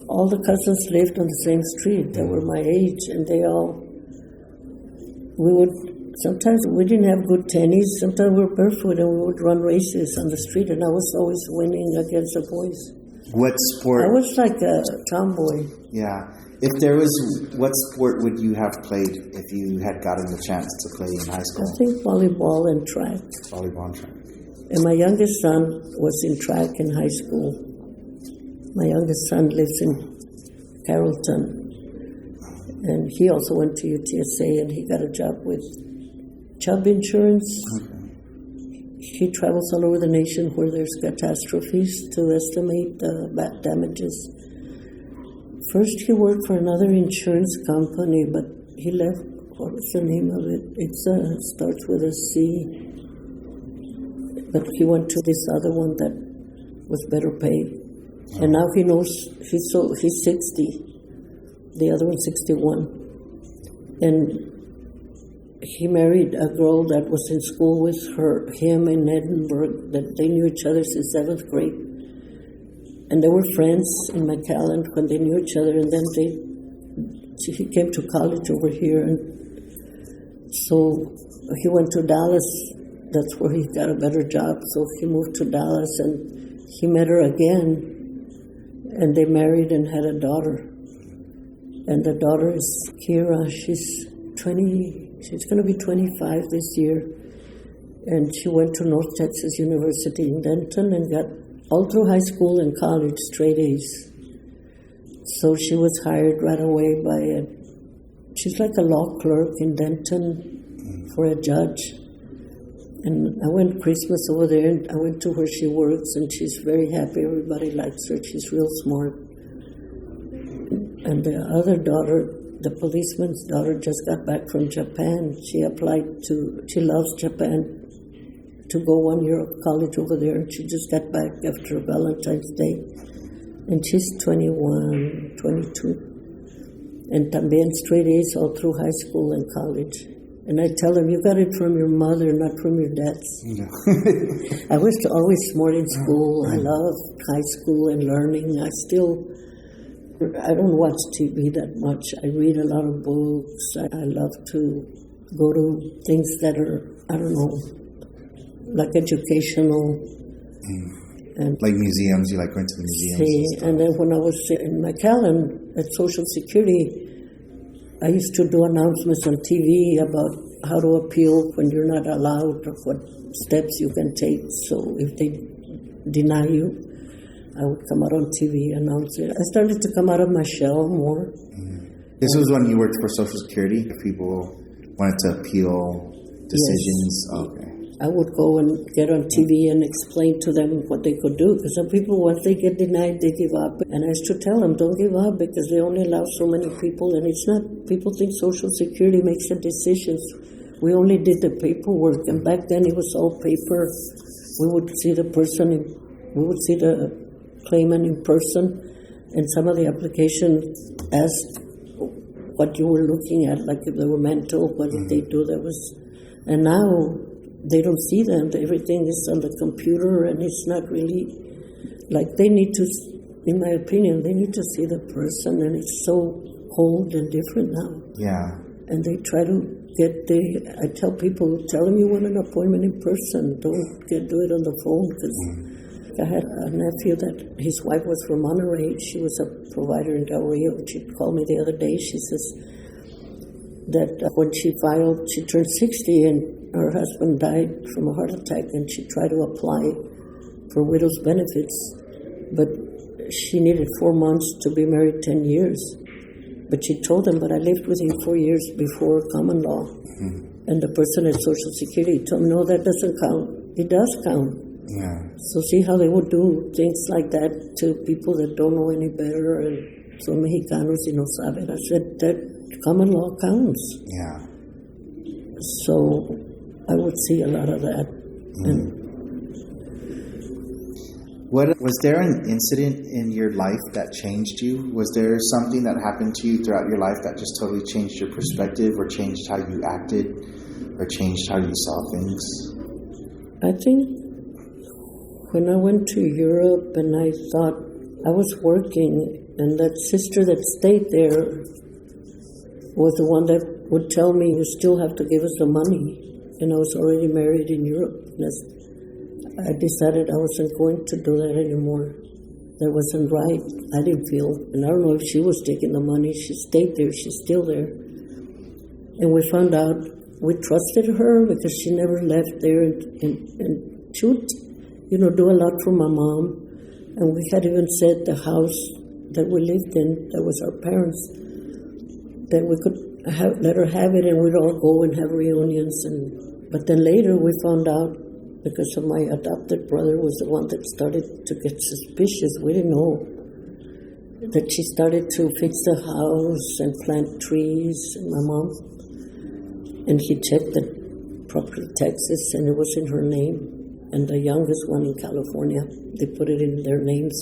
All the cousins lived on the same street. They were my age, and we would sometimes we didn't have good tennis. Sometimes we were barefoot and we would run races on the street, and I was always winning against the boys. What sport? I was like a tomboy. Yeah. If there was, what sport would you have played if you had gotten the chance to play in high school? I think volleyball and track. Volleyball and track. And my youngest son was in track in high school. My youngest son lives in Carrollton. And he also went to UTSA, and he got a job with Chubb Insurance. Okay. He travels all over the nation where there's catastrophes to estimate the damages. First, he worked for another insurance company, but he left. What was the name of it? It starts with a C. But he went to this other one that was better paid. And now he knows he's 60. The other one's 61. And he married a girl that was in school with him in Edinburgh, that they knew each other since 7th grade. And they were friends in McAllen when they knew each other, and then he came to college over here. And so he went to Dallas. That's where he got a better job. So he moved to Dallas, and he met her again, and they married and had a daughter. And the daughter is Kira. She's 20. She's going to be 25 this year. And she went to North Texas University in Denton and got all through high school and college straight A's. So she was hired right away she's like a law clerk in Denton for a judge. And I went Christmas over there, and I went to where she works, and she's very happy. Everybody likes her. She's real smart. And the other daughter, the policeman's daughter, just got back from Japan. She loves Japan, to go 1 year of college over there. And she just got back after Valentine's Day. And she's 21, 22. And también straight A's all through high school and college. And I tell them, you got it from your mother, not from your dad's. No. I was always smart in school. I loved high school and learning. I don't watch TV that much. I read a lot of books. I love to go to things that are, I don't know, like educational. And like museums, you like going to the museums? And then when I was in McAllen at Social Security, I used to do announcements on TV about how to appeal when you're not allowed, or what steps you can take. So if they deny you, I would come out on TV, announce it. I started to come out of my shell more. This was when you worked for Social Security, if people wanted to appeal decisions? Yes. Okay. I would go and get on TV and explain to them what they could do. Because some people, once they get denied, they give up. And I used to tell them, don't give up, because they only allow so many people. And it's not, people think Social Security makes the decisions. We only did the paperwork. And back then it was all paper. We would see the person, we would see the claimant in person. And some of the applications asked what you were looking at, like if they were mental, what did they do that was... And now they don't see them. Everything is on the computer, and it's not really... Like, they need to, in my opinion, they need to see the person, and it's so cold and different now. Yeah. And they try to I tell people, tell them you want an appointment in person. Don't do it on the phone, because... I had a nephew that his wife was from Monterey. She was a provider in Del Rio. She called me the other day. She says that when she turned 60 and her husband died from a heart attack, and she tried to apply for widow's benefits, but she needed 4 months to be married 10 years. But she told them, but I lived with him 4 years before common law. And the person at Social Security told me, no, that doesn't count. It does count. Yeah. So see how they would do things like that to people that don't know any better, and so Mexicanos y no saben. I said that common law counts. Yeah. So I would see a lot of that. And was there an incident in your life that changed you? Was there something that happened to you throughout your life that just totally changed your perspective, or changed how you acted, or changed how you saw things? I think when I went to Europe and I thought I was working, and that sister that stayed there was the one that would tell me, you still have to give us the money. And I was already married in Europe. And I decided I wasn't going to do that anymore. That wasn't right. I didn't feel. And I don't know if she was taking the money. She stayed there. She's still there. And we found out we trusted her because she never left there. And she would, do a lot for my mom. And we had even said the house that we lived in, that was our parents, that we could let her have it and we'd all go and have reunions. But then later we found out, because of my adopted brother was the one that started to get suspicious. We didn't know that she started to fix the house and plant trees, and my mom. And he checked the property taxes, and it was in her name. And the youngest one in California, they put it in their names.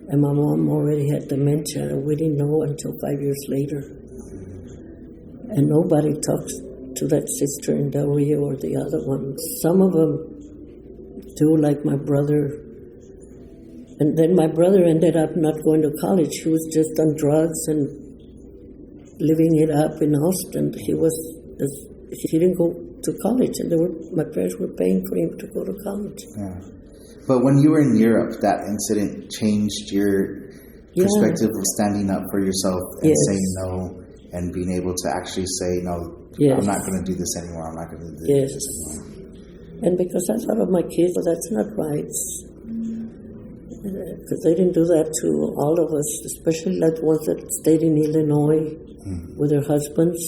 And my mom already had dementia, and we didn't know until 5 years later. And nobody talks to that sister in Del Rio or the other one. Some of them do, like my brother. And then my brother ended up not going to college. He was just on drugs and living it up in Austin. He didn't go to college, and my parents were paying for him to go to college. Yeah. But when you were in Europe, that incident changed your perspective of standing up for yourself and saying no and being able to actually say, no, I'm not going to do this anymore. I'm not going to do this anymore. And because I thought of my kids, well, that's not right. Because they didn't do that to all of us, especially like the ones that stayed in Illinois with their husbands.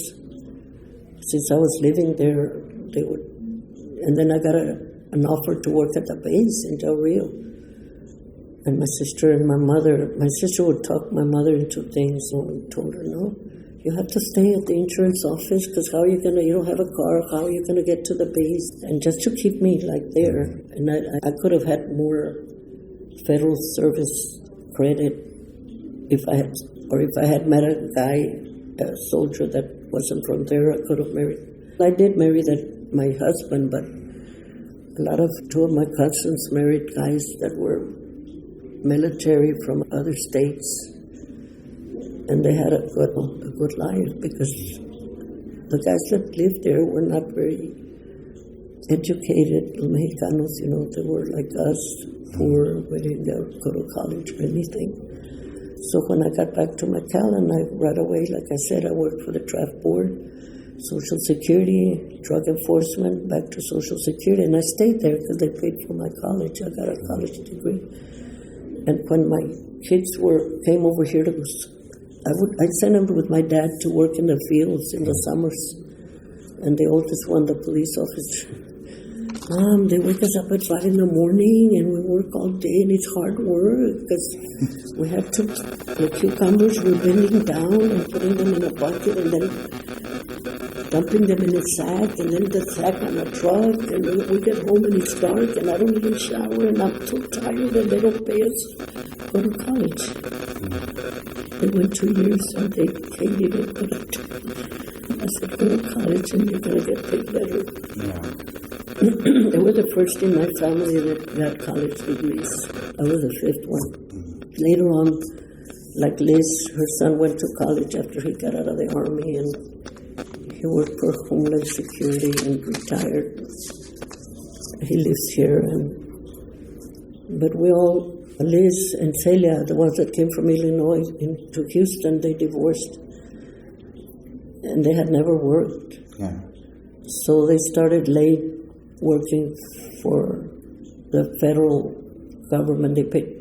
Since I was living there, they would. And then I got an offer to work at the base in Del Rio. And my sister would talk my mother into things, and we told her, no, you have to stay at the insurance office, because you don't have a car, how are you going to get to the base? And just to keep me there. And I could have had more federal service credit if I had met a guy, a soldier that wasn't from there. I could have married. I did marry my husband, but two of my cousins married guys that were military from other states, and they had a good life, because the guys that lived there were not very educated Mexicanos. They were like us, poor, we didn't go to college or anything. So when I got back to McAllen, right away, like I said, I worked for the draft board, Social Security, Drug Enforcement, back to Social Security, and I stayed there because they paid for my college. I got a college degree. And when my kids came over here to, I'd send them with my dad to work in the fields in the summers. And the oldest one, the police officer, Mom, they wake us up at 5 in the morning and we work all day, and it's hard work because we have to, the cucumbers, we're bending down and putting them in a bucket and then dumping them in a sack, and then the sack on a truck, and we get home and it's dark and I don't even shower and I'm too tired, and they don't pay us to go to college. They went 2 years and they hated it, but I said, go to college and you're going to get paid better. Yeah. They were the first in my family that got college degrees. I was the fifth one. Later on, like Liz, her son went to college after he got out of the Army, and he worked for Homeland Security and retired. He lives here, but we all, Liz and Celia, the ones that came from Illinois to Houston, they divorced, and they had never worked. Yeah. So they started late working for the federal government. They paid.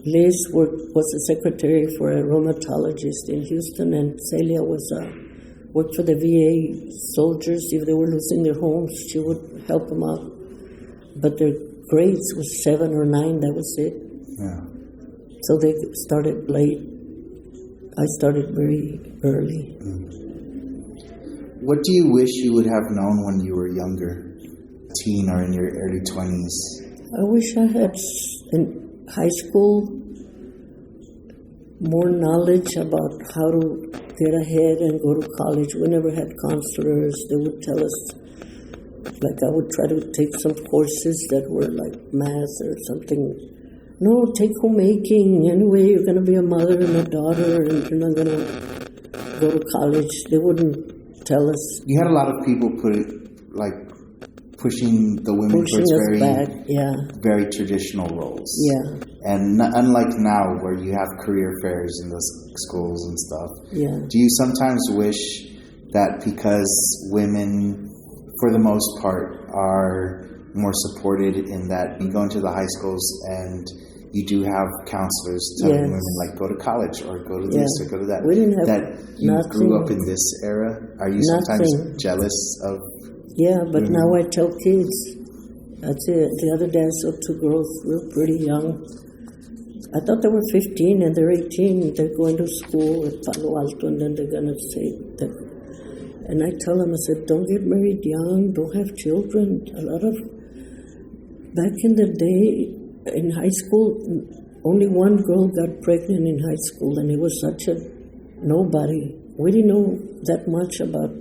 Liz was a secretary for a rheumatologist in Houston, and Celia worked for the VA soldiers. If they were losing their homes, she would help them out. But their grades was 7 or 9, that was it. Yeah. So they started late. I started very early. What do you wish you would have known when you were younger, teen or in your early 20s? I wish I had, in high school, more knowledge about how to get ahead and go to college. We never had counselors. They would tell us, like I would try to take some courses that were like math or something. No, take homemaking. Anyway, you're going to be a mother and a daughter, and you're not going to go to college. They wouldn't tell us. You had a lot of people pushing the women towards very traditional roles. Yeah. And unlike now where you have career fairs in the schools and stuff. Yeah. Do you sometimes wish that because women, for the most part, are more supported in that you go into the high schools and you do have counselors telling women go to college or go to this or go to that. We didn't have that you grew up in this era. Are you sometimes jealous of? Yeah, but now I tell kids. The other day I saw two girls, real pretty young. I thought they were 15 and they're 18. They're going to school at Palo Alto and then they're going to say that. And I tell them, I said, don't get married young, don't have children. Back in the day, in high school, only one girl got pregnant in high school, and it was such a nobody. We didn't know that much about.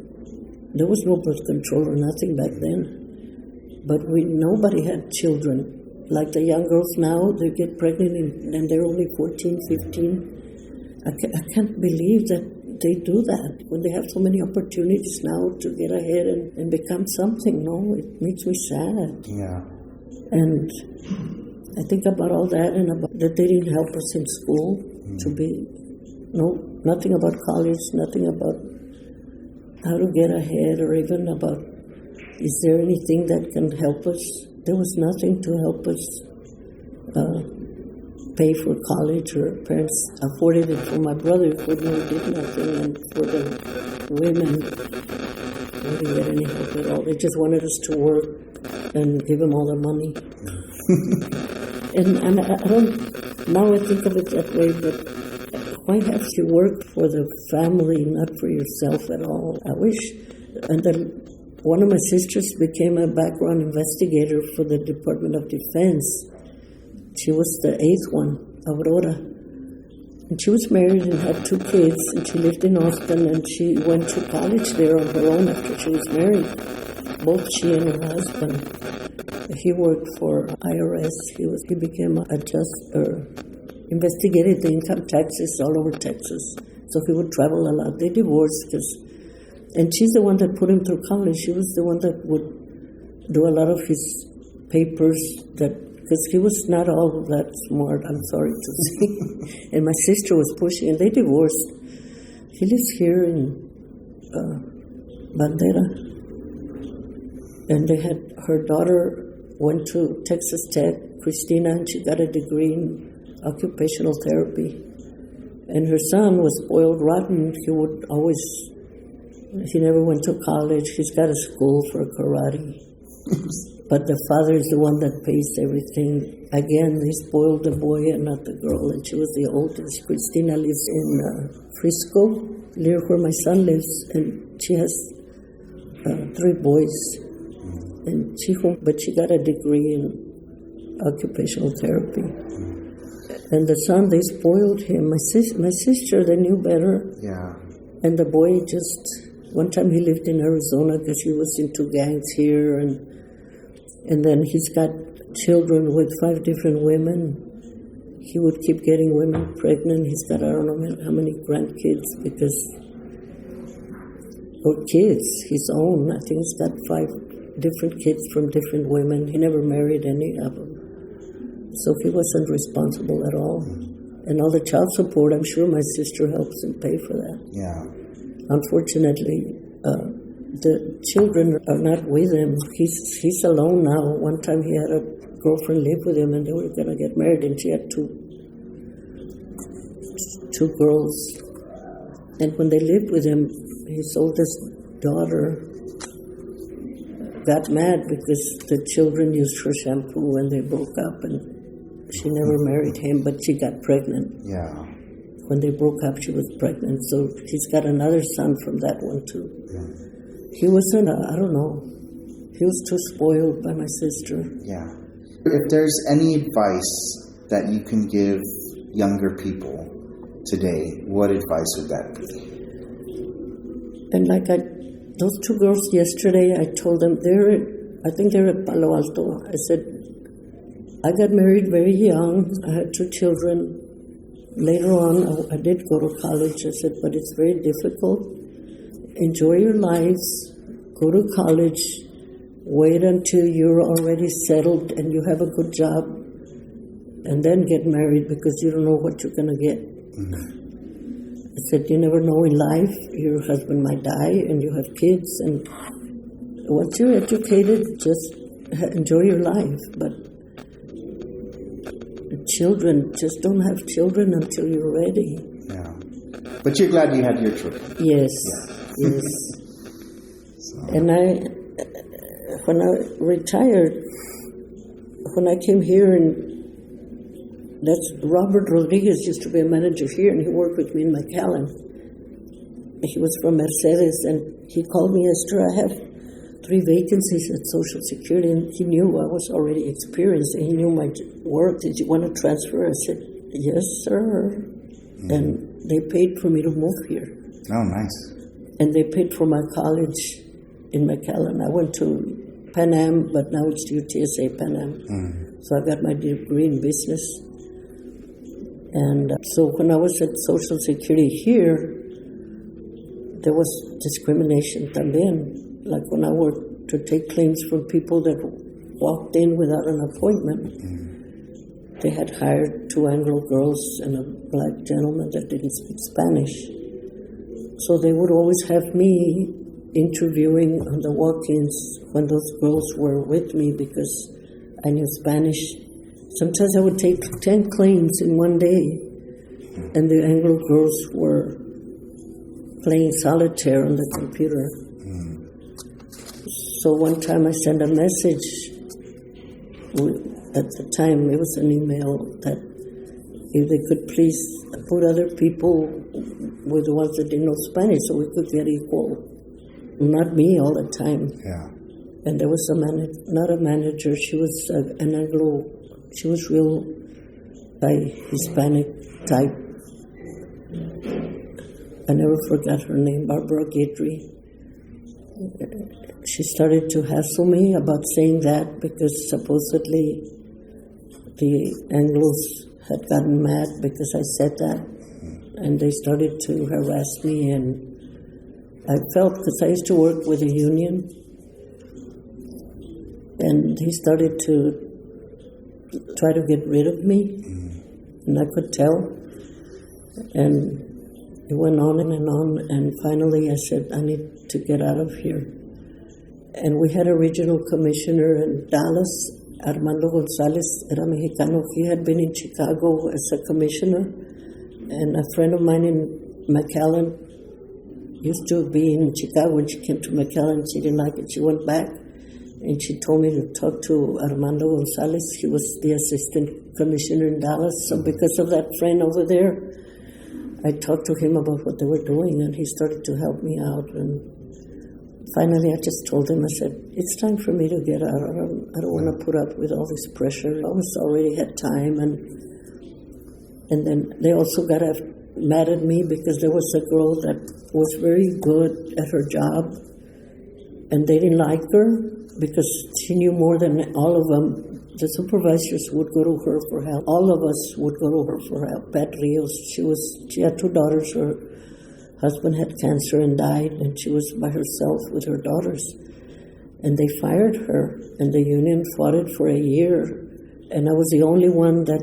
There was no birth control or nothing back then, but nobody had children. Like the young girls now, they get pregnant and they're only 14, 15. I can't believe that they do that when they have so many opportunities now to get ahead and become something. No, it makes me sad. Yeah. And I think about all that and about that they didn't help us in school to be, nothing about college, nothing about how to get ahead or even about, is there anything that can help us? There was nothing to help us pay for college, or parents afforded it for my brother, who did nothing, and for the women, we didn't get any help at all. They just wanted us to work and give them all the money. and I don't, now I think of it that way, but why have you work for the family, not for yourself at all? I wish, and then one of my sisters became a background investigator for the Department of Defense. She was the 8th one, Aurora. And she was married and had 2 kids, and she lived in Austin, and she went to college there on her own after she was married. Both she and her husband. He worked for IRS. He became investigated the income taxes all over Texas. So he would travel a lot. They divorced and she's the one that put him through college. She was the one that would do a lot of his papers because he was not all that smart, I'm sorry to say. And my sister was pushing, and they divorced. He lives here in Bandera. And they had, her daughter went to Texas Tech, Christina, and she got a degree in occupational therapy. And her son was spoiled rotten. He never went to college. He's got a school for karate. But the father is the one that pays everything. Again, he spoiled the boy and not the girl. And she was the oldest. Christina lives in Frisco, near where my son lives. And she has 3 boys. And she got a degree in occupational therapy. And the son, they spoiled him. My sister, they knew better. Yeah. And the boy one time he lived in Arizona because he was into gangs here. And then he's got children with 5 different women. He would keep getting women pregnant. He's got, I don't know how many grandkids or kids, his own. I think he's got 5 different kids from different women. He never married any of them. So he wasn't responsible at all. And all the child support, I'm sure my sister helps him pay for that. Yeah. Unfortunately, the children are not with him. He's alone now. One time he had a girlfriend live with him, and they were going to get married, and she had two girls. And when they lived with him, his oldest daughter got mad because the children used her shampoo, and they broke up, and she never married him, but she got pregnant. Yeah. When they broke up, she was pregnant. So he's got another son from that one, too. Yeah. He wasn't, I don't know. He was too spoiled by my sister. Yeah. If there's any advice that you can give younger people today, what advice would that be? And those 2 girls yesterday, I told them, I think they're at Palo Alto. I said, I got married very young. I had 2 children. Later on, I did go to college. I said, but it's very difficult. enjoy your lives, go to college, wait until you're already settled and you have a good job, and then get married because you don't know what you're going to get. I said, you never know in life, your husband might die and you have kids, and once you're educated, just enjoy your life. But children, just don't have children until you're ready. Yeah. But you're glad you had your children. Yes, yes. And when I retired, when I came here, and that's Robert Rodriguez used to be a manager here, and he worked with me in McAllen. He was from Mercedes, and he called me, Esther, I have 3 vacancies at Social Security, and he knew I was already experienced, and he knew my work. Did you want to transfer? I said, yes, sir. And they paid for me to move here. Oh, nice. And they paid for my college in McAllen. I went to Pan Am, but now it's UTSA Pan Am. So I got my degree in business. And so when I was at Social Security here, there was discrimination también. Like when I worked to take claims from people that walked in without an appointment. They had hired 2 Anglo girls and a black gentleman that didn't speak Spanish. So they would always have me interviewing on the walk-ins when those girls were with me because I knew Spanish. Sometimes I would take 10 claims in one day, and the Anglo girls were playing solitaire on the computer. So one time I sent a message, at the time it was an email, that if they could please put other people with the ones that didn't know Spanish so we could get equal, not me all the time. Yeah. And there was not a manager, she was an Anglo, she was real Hispanic type. I never forgot her name, Barbara Guidry. She started to hassle me about saying that because supposedly the Anglos had gotten mad because I said that, and they started to harass me, and I felt, because I used to work with a union, and he started to try to get rid of me, and I could tell, and it went on, and finally I said, I need to get out of here. And we had a regional commissioner in Dallas, Armando Gonzalez, era Mexicano. He had been in Chicago as a commissioner. And a friend of mine in McAllen used to be in Chicago. When she came to McAllen, she didn't like it. She went back, and she told me to talk to Armando Gonzalez. He was the assistant commissioner in Dallas. So because of that friend over there, I talked to him about what they were doing, and he started to help me out. And finally, I just told him, I said, it's time for me to get out. I don't want to put up with all this pressure. I already had time. And then they also got mad at me because there was a girl that was very good at her job, and they didn't like her because she knew more than all of them. The supervisors would go to her for help. All of us would go to her for help. Pat Rios, she had 2 daughters. Her husband had cancer and died, and she was by herself with her daughters. And they fired her, and the union fought it for a year. And I was the only one that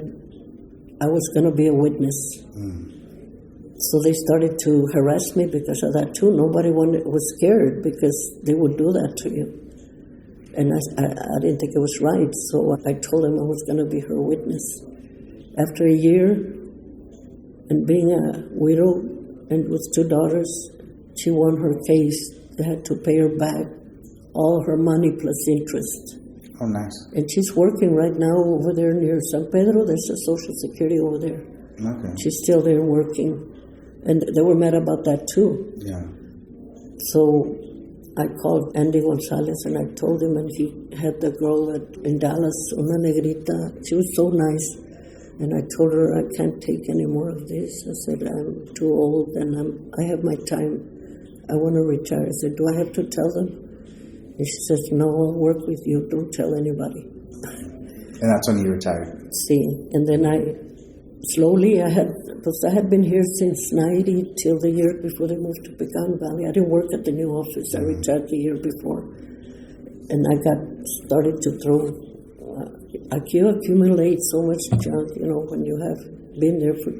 I was going to be a witness. So they started to harass me because of that too. Nobody was scared because they would do that to you. And I didn't think it was right, so I told them I was going to be her witness. After a year, and being a widow and with 2 daughters, she won her case. They had to pay her back all her money plus interest. Oh, nice. And she's working right now over there near San Pedro. There's a Social Security over there. Okay. She's still there working. And they were mad about that too. Yeah. So I called Andy Gonzalez, and I told him, and he had the girl in Dallas, una negrita. She was so nice. And I told her, I can't take any more of this. I said, I'm too old, and I have my time. I want to retire. I said, do I have to tell them? And she says, no, I'll work with you. Don't tell anybody. And that's when you retired? See, and then I had because I had been here since 90 till the year before they moved to Pecan Valley. I didn't work at the new office. I retired the year before. And I started to throw, you accumulate so much junk, when you have been there for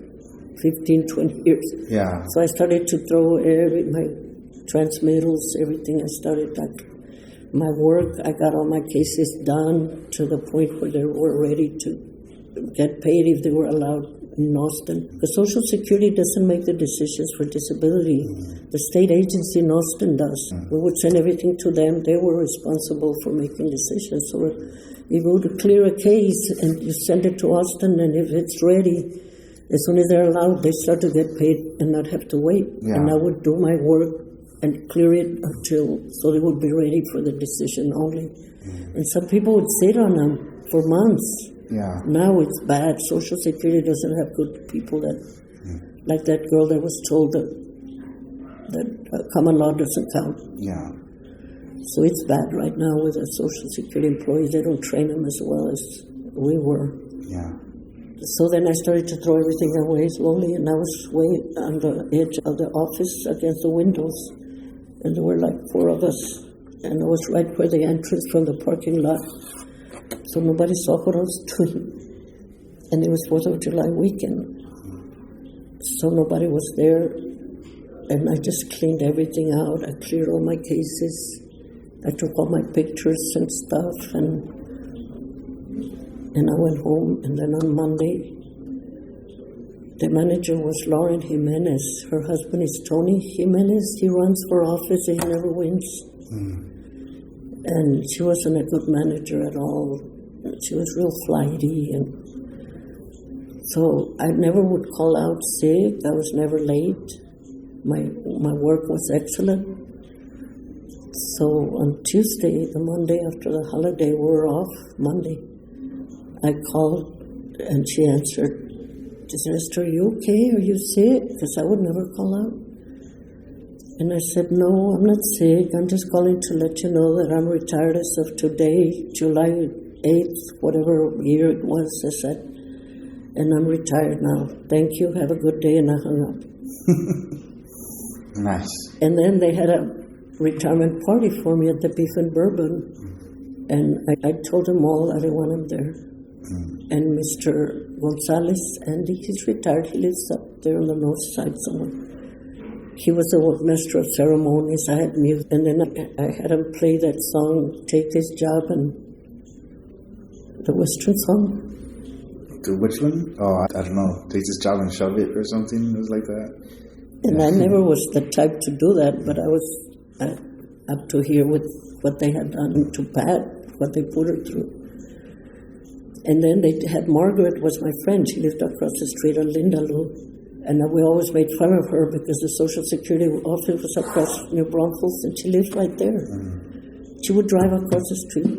15, 20 years. Yeah. So I started to throw my transmittals, everything. I started my work. I got all my cases done to the point where they were ready to get paid if they were allowed in Austin. The Social Security doesn't make the decisions for disability. The state agency in Austin does. We would send everything to them. They were responsible for making decisions. So if you would clear a case and you send it to Austin, and if it's ready, as soon as they're allowed, they start to get paid and not have to wait. Yeah. And I would do my work and clear it so they would be ready for the decision only. And some people would sit on them for months. Yeah. Now it's bad. Social Security doesn't have good people like that girl that was told that common law doesn't count. Yeah. So it's bad right now with the Social Security employees. They don't train them as well as we were. Yeah. So then I started to throw everything away slowly, and I was way on the edge of the office against the windows. And there were like 4 of us, and I was right where the entrance from the parking lot. So nobody saw what I was doing. And it was 4th of July weekend. So nobody was there. And I just cleaned everything out. I cleared all my cases. I took all my pictures and stuff. And I went home. And then on Monday, the manager was Lauren Jimenez. Her husband is Tony Jimenez. He runs for office. He never wins. And she wasn't a good manager at all. She was real flighty. And so I never would call out sick. I was never late. My work was excellent. So on Tuesday, the Monday after the holiday, we were off Monday. I called and she answered. She said, Esther, are you okay? Are you sick? Because I would never call out. And I said, no, I'm not sick. I'm just calling to let you know that I'm retired as of today, July 8th, whatever year it was, I said. And I'm retired now. Thank you. Have a good day. And I hung up. Nice. And then they had a retirement party for me at the Beef and Bourbon. And I told them all I didn't want them there. And Mr. Gonzalez, Andy, he's retired. He lives up there on the north side somewhere. He was the master of ceremonies. I had music. And then I had him play that song, Take This Job, and the Western song. Which one? Oh, I don't know. Take This Job and Shove It or something. It was like that. And I never was the type to do that, but I was up to here with what they had done to Pat, what they put her through. And then they had Margaret was my friend. She lived across the street on Lindaloo. And we always made fun of her because the Social Security office was across near Braunfels, and she lived right there. She would drive across the street.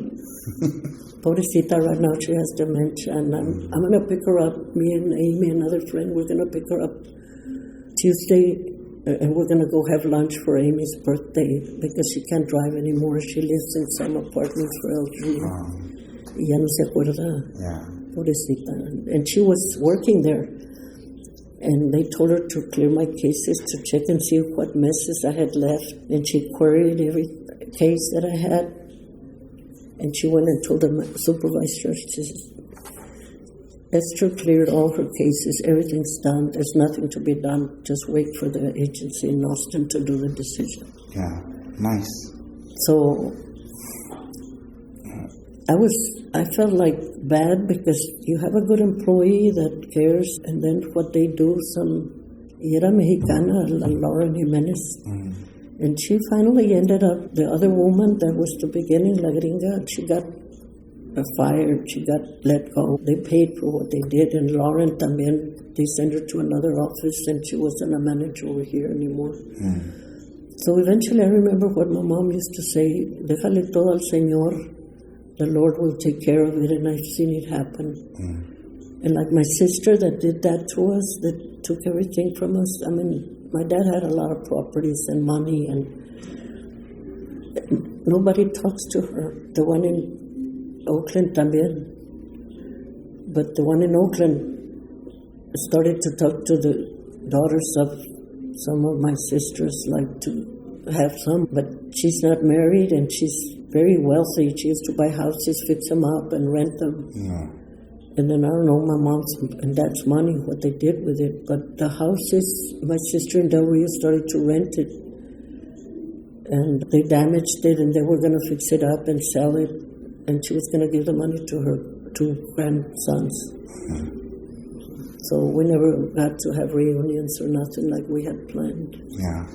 Pobrecita, right now she has dementia, and I'm going to pick her up. Me and Amy, another friend, we're going to pick her up Tuesday, and we're going to go have lunch for Amy's birthday because she can't drive anymore. She lives in some apartments for elderly. Ya no se acuerda. Yeah. Pobrecita. And she was working there. And they told her to clear my cases, to check and see what messes I had left. And she queried every case that I had. And she went and told the supervisor, she says, Esther cleared all her cases. Everything's done. There's nothing to be done. Just wait for the agency in Austin to do the decision. Yeah, nice. So I felt like bad because you have a good employee that cares, and then what they do, era Mexicana, Lauren Jimenez, and she finally ended up, the other woman that was the beginning, La Gringa, she got fired, she got let go. They paid for what they did, and Lauren también, they sent her to another office, and she wasn't a manager over here anymore. So eventually I remember what my mom used to say, déjale todo al Señor. The Lord will take care of it, and I've seen it happen. And like my sister that did that to us, that took everything from us. I mean, my dad had a lot of properties and money, and nobody talks to her. The one in Oakland también. But the one in Oakland, started to talk to the daughters of some of my sisters, like to have some, but she's not married and she's very wealthy. She used to buy houses, fix them up, and rent them. Yeah. And then I don't know my mom's and dad's money, what they did with it. But the houses, my sister and Elvira started to rent it. And they damaged it, and they were going to fix it up and sell it. And she was going to give the money to her two grandsons. So we never got to have reunions or nothing like we had planned. Yeah.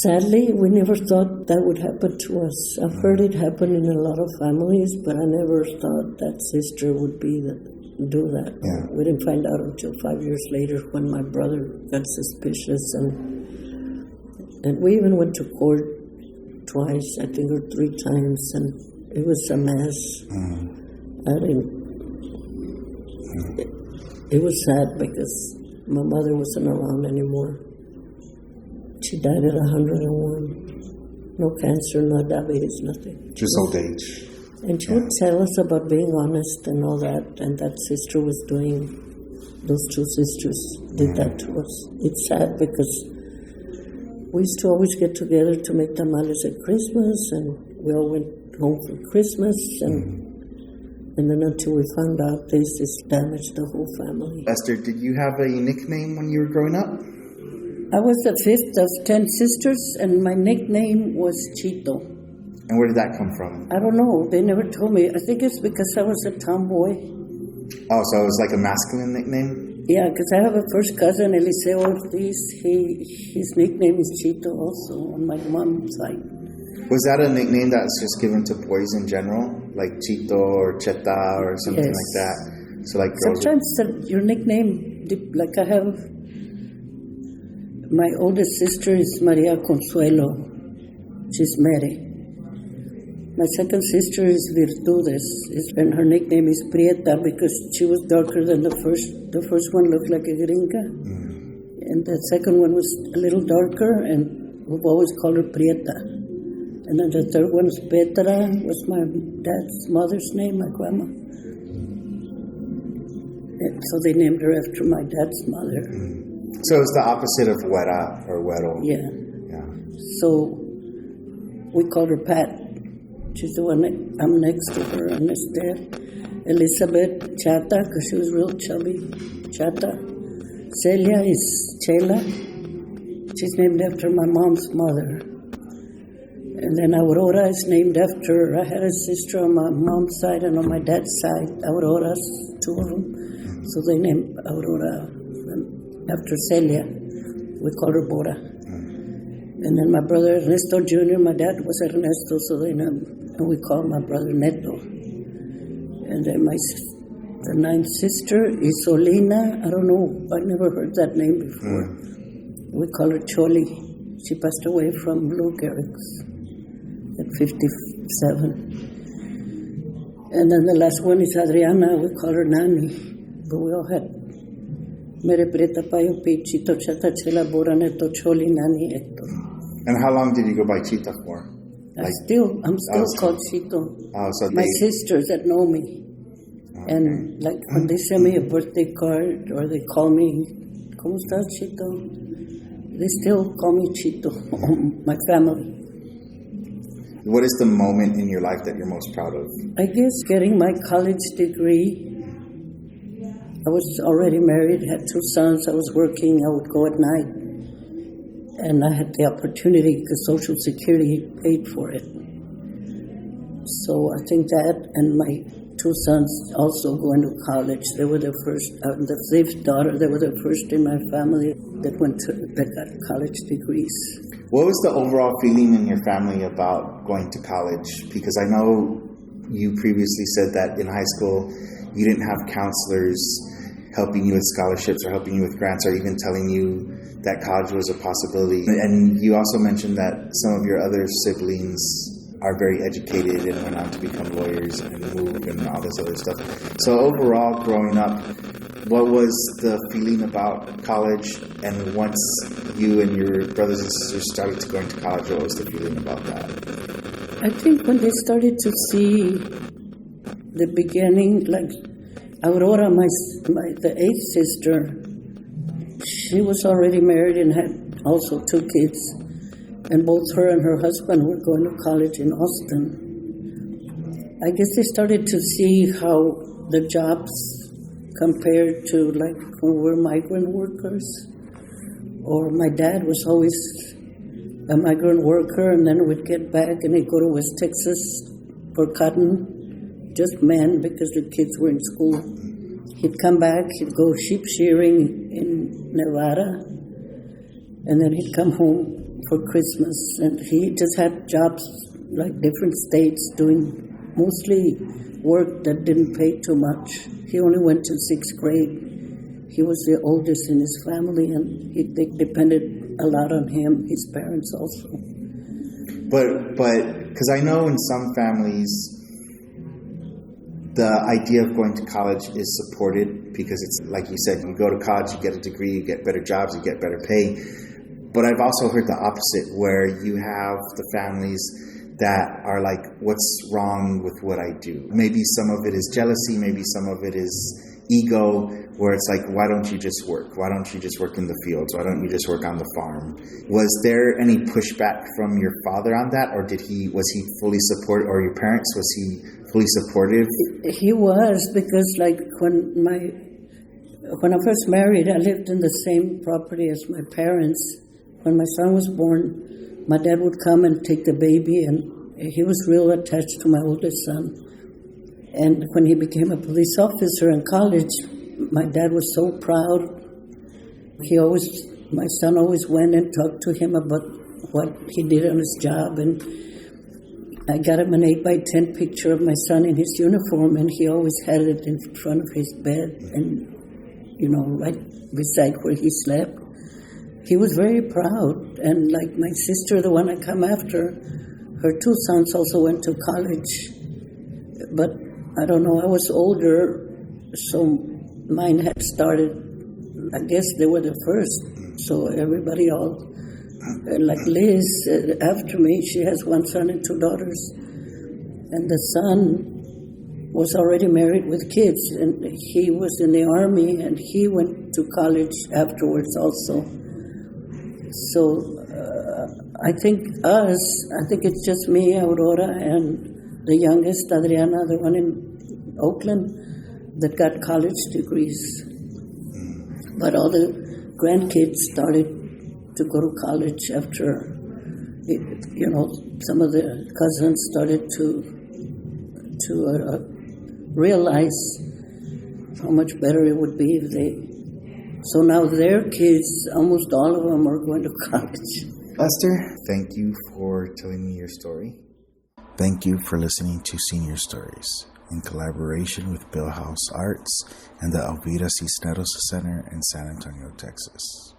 Sadly, we never thought that would happen to us. I've heard it happen in a lot of families, but I never thought that sister would do that. Yeah. We didn't find out until 5 years later when my brother got suspicious, and we even went to court twice, I think, or 3 times, and it was a mess. It was sad because my mother wasn't around anymore. She died at 101. No cancer, no diabetes, nothing. Just old age. And she would tell us about being honest and all that, and that sister was doing, those 2 sisters did that to us. It's sad because we used to always get together to make tamales at Christmas, and we all went home for Christmas, and then until we found out this damaged the whole family. Esther, did you have a nickname when you were growing up? I was the 5th of 10 sisters, and my nickname was Chito. And where did that come from? I don't know. They never told me. I think it's because I was a tomboy. Oh, so it was like a masculine nickname? Yeah, because I have a first cousin, Eliseo Ortiz. His nickname is Chito also on my mom's side. Was that a nickname that's just given to boys in general? Like Chito or Cheta or something like that? So like girls. Sometimes your nickname, like I have, my oldest sister is Maria Consuelo. She's Mary. My second sister is Virtudes, and her nickname is Prieta because she was darker than the first. The first one looked like a gringa, and the second one was a little darker, and we've always called her Prieta. And then the third one is Petra, was my dad's mother's name, my grandma. And so they named her after my dad's mother. So it's the opposite of Huera or Huero. Yeah. Yeah. So we called her Pat. She's the one I'm next to her, and Esther. Elizabeth Chata, because she was real chubby. Chata. Celia is Chela. She's named after my mom's mother. And then Aurora is named after, I had a sister on my mom's side and on my dad's side, Aurora's, 2 of them. So they named Aurora after Celia. We called her Bora. And then my brother Ernesto Jr., my dad was Ernesto, so they named, and we called my brother Neto. And then the 9th sister is Solina. I don't know, I never heard that name before. We call her Choli. She passed away from Lou Gehrig's at 57. And then the last one is Adriana. We call her Nani. But we all had Mere Preta Payo Chito Chata Chela Bora Neto Choli Nani Hector. And how long did you go by Chita for? I'm still called Chito. Oh, so my sisters that know me. Okay. And like when they send me a birthday card or they call me, ¿Cómo estás, Chito? They still call me Chito, my family. What is the moment in your life that you're most proud of? I guess getting my college degree. I was already married, had 2 sons. I was working. I would go at night. And I had the opportunity because Social Security paid for it. So I think that, and my 2 sons also going to college. They were the first, the 5th daughter, they were the first in my family that got college degrees. What was the overall feeling in your family about going to college? Because I know you previously said that in high school you didn't have counselors helping you with scholarships or helping you with grants or even telling you that college was a possibility. And you also mentioned that some of your other siblings are very educated and went on to become lawyers and move and all this other stuff. So overall, growing up, what was the feeling about college? And once you and your brothers and sisters started to go into college, what was the feeling about that? I think when they started to see the beginning, like Aurora, the eighth sister, she was already married and had also 2 kids, and both her and her husband were going to college in Austin. I guess they started to see how the jobs compared to like when we were migrant workers, or my dad was always a migrant worker, and then we'd get back and he'd go to West Texas for cotton, just men because the kids were in school. He'd come back, he'd go sheep shearing in Nevada, and then he'd come home for Christmas, and he just had jobs like different states doing mostly work that didn't pay too much. He only went to 6th grade. He was the oldest in his family, and they depended a lot on him, his parents also. But because I know in some families, the idea of going to college is supported because it's like you said, you go to college, you get a degree, you get better jobs, you get better pay. But I've also heard the opposite, where you have the families that are like, what's wrong with what I do? Maybe some of it is jealousy, maybe some of it is ego, where it's like, why don't you just work? Why don't you just work in the fields? Why don't you just work on the farm? Was there any pushback from your father on that, or was he fully supportive, or your parents, was he fully supportive? He was, because like when I first married, I lived in the same property as my parents. When my son was born, my dad would come and take the baby, and he was real attached to my oldest son. And when he became a police officer in college, my dad was so proud. My son always went and talked to him about what he did on his job. And I got him an 8x10 picture of my son in his uniform, and he always had it in front of his bed and, right beside where he slept. He was very proud, and like my sister, the one I come after, her 2 sons also went to college. But I don't know, I was older, so mine had started, I guess they were the first. So everybody like Liz, after me, she has 1 son and 2 daughters. And the son was already married with kids, and he was in the army, and he went to college afterwards also. So I think it's just me, Aurora, and the youngest, Adriana, the one in Oakland, that got college degrees. But all the grandkids started to go to college after, some of the cousins started to realize how much better it would be if they. So now their kids, almost all of them, are going to college. Esther, thank you for telling me your story. Thank you for listening to Senior Stories, in collaboration with Haus Arts and the Elvira Cisneros Center in San Antonio, Texas.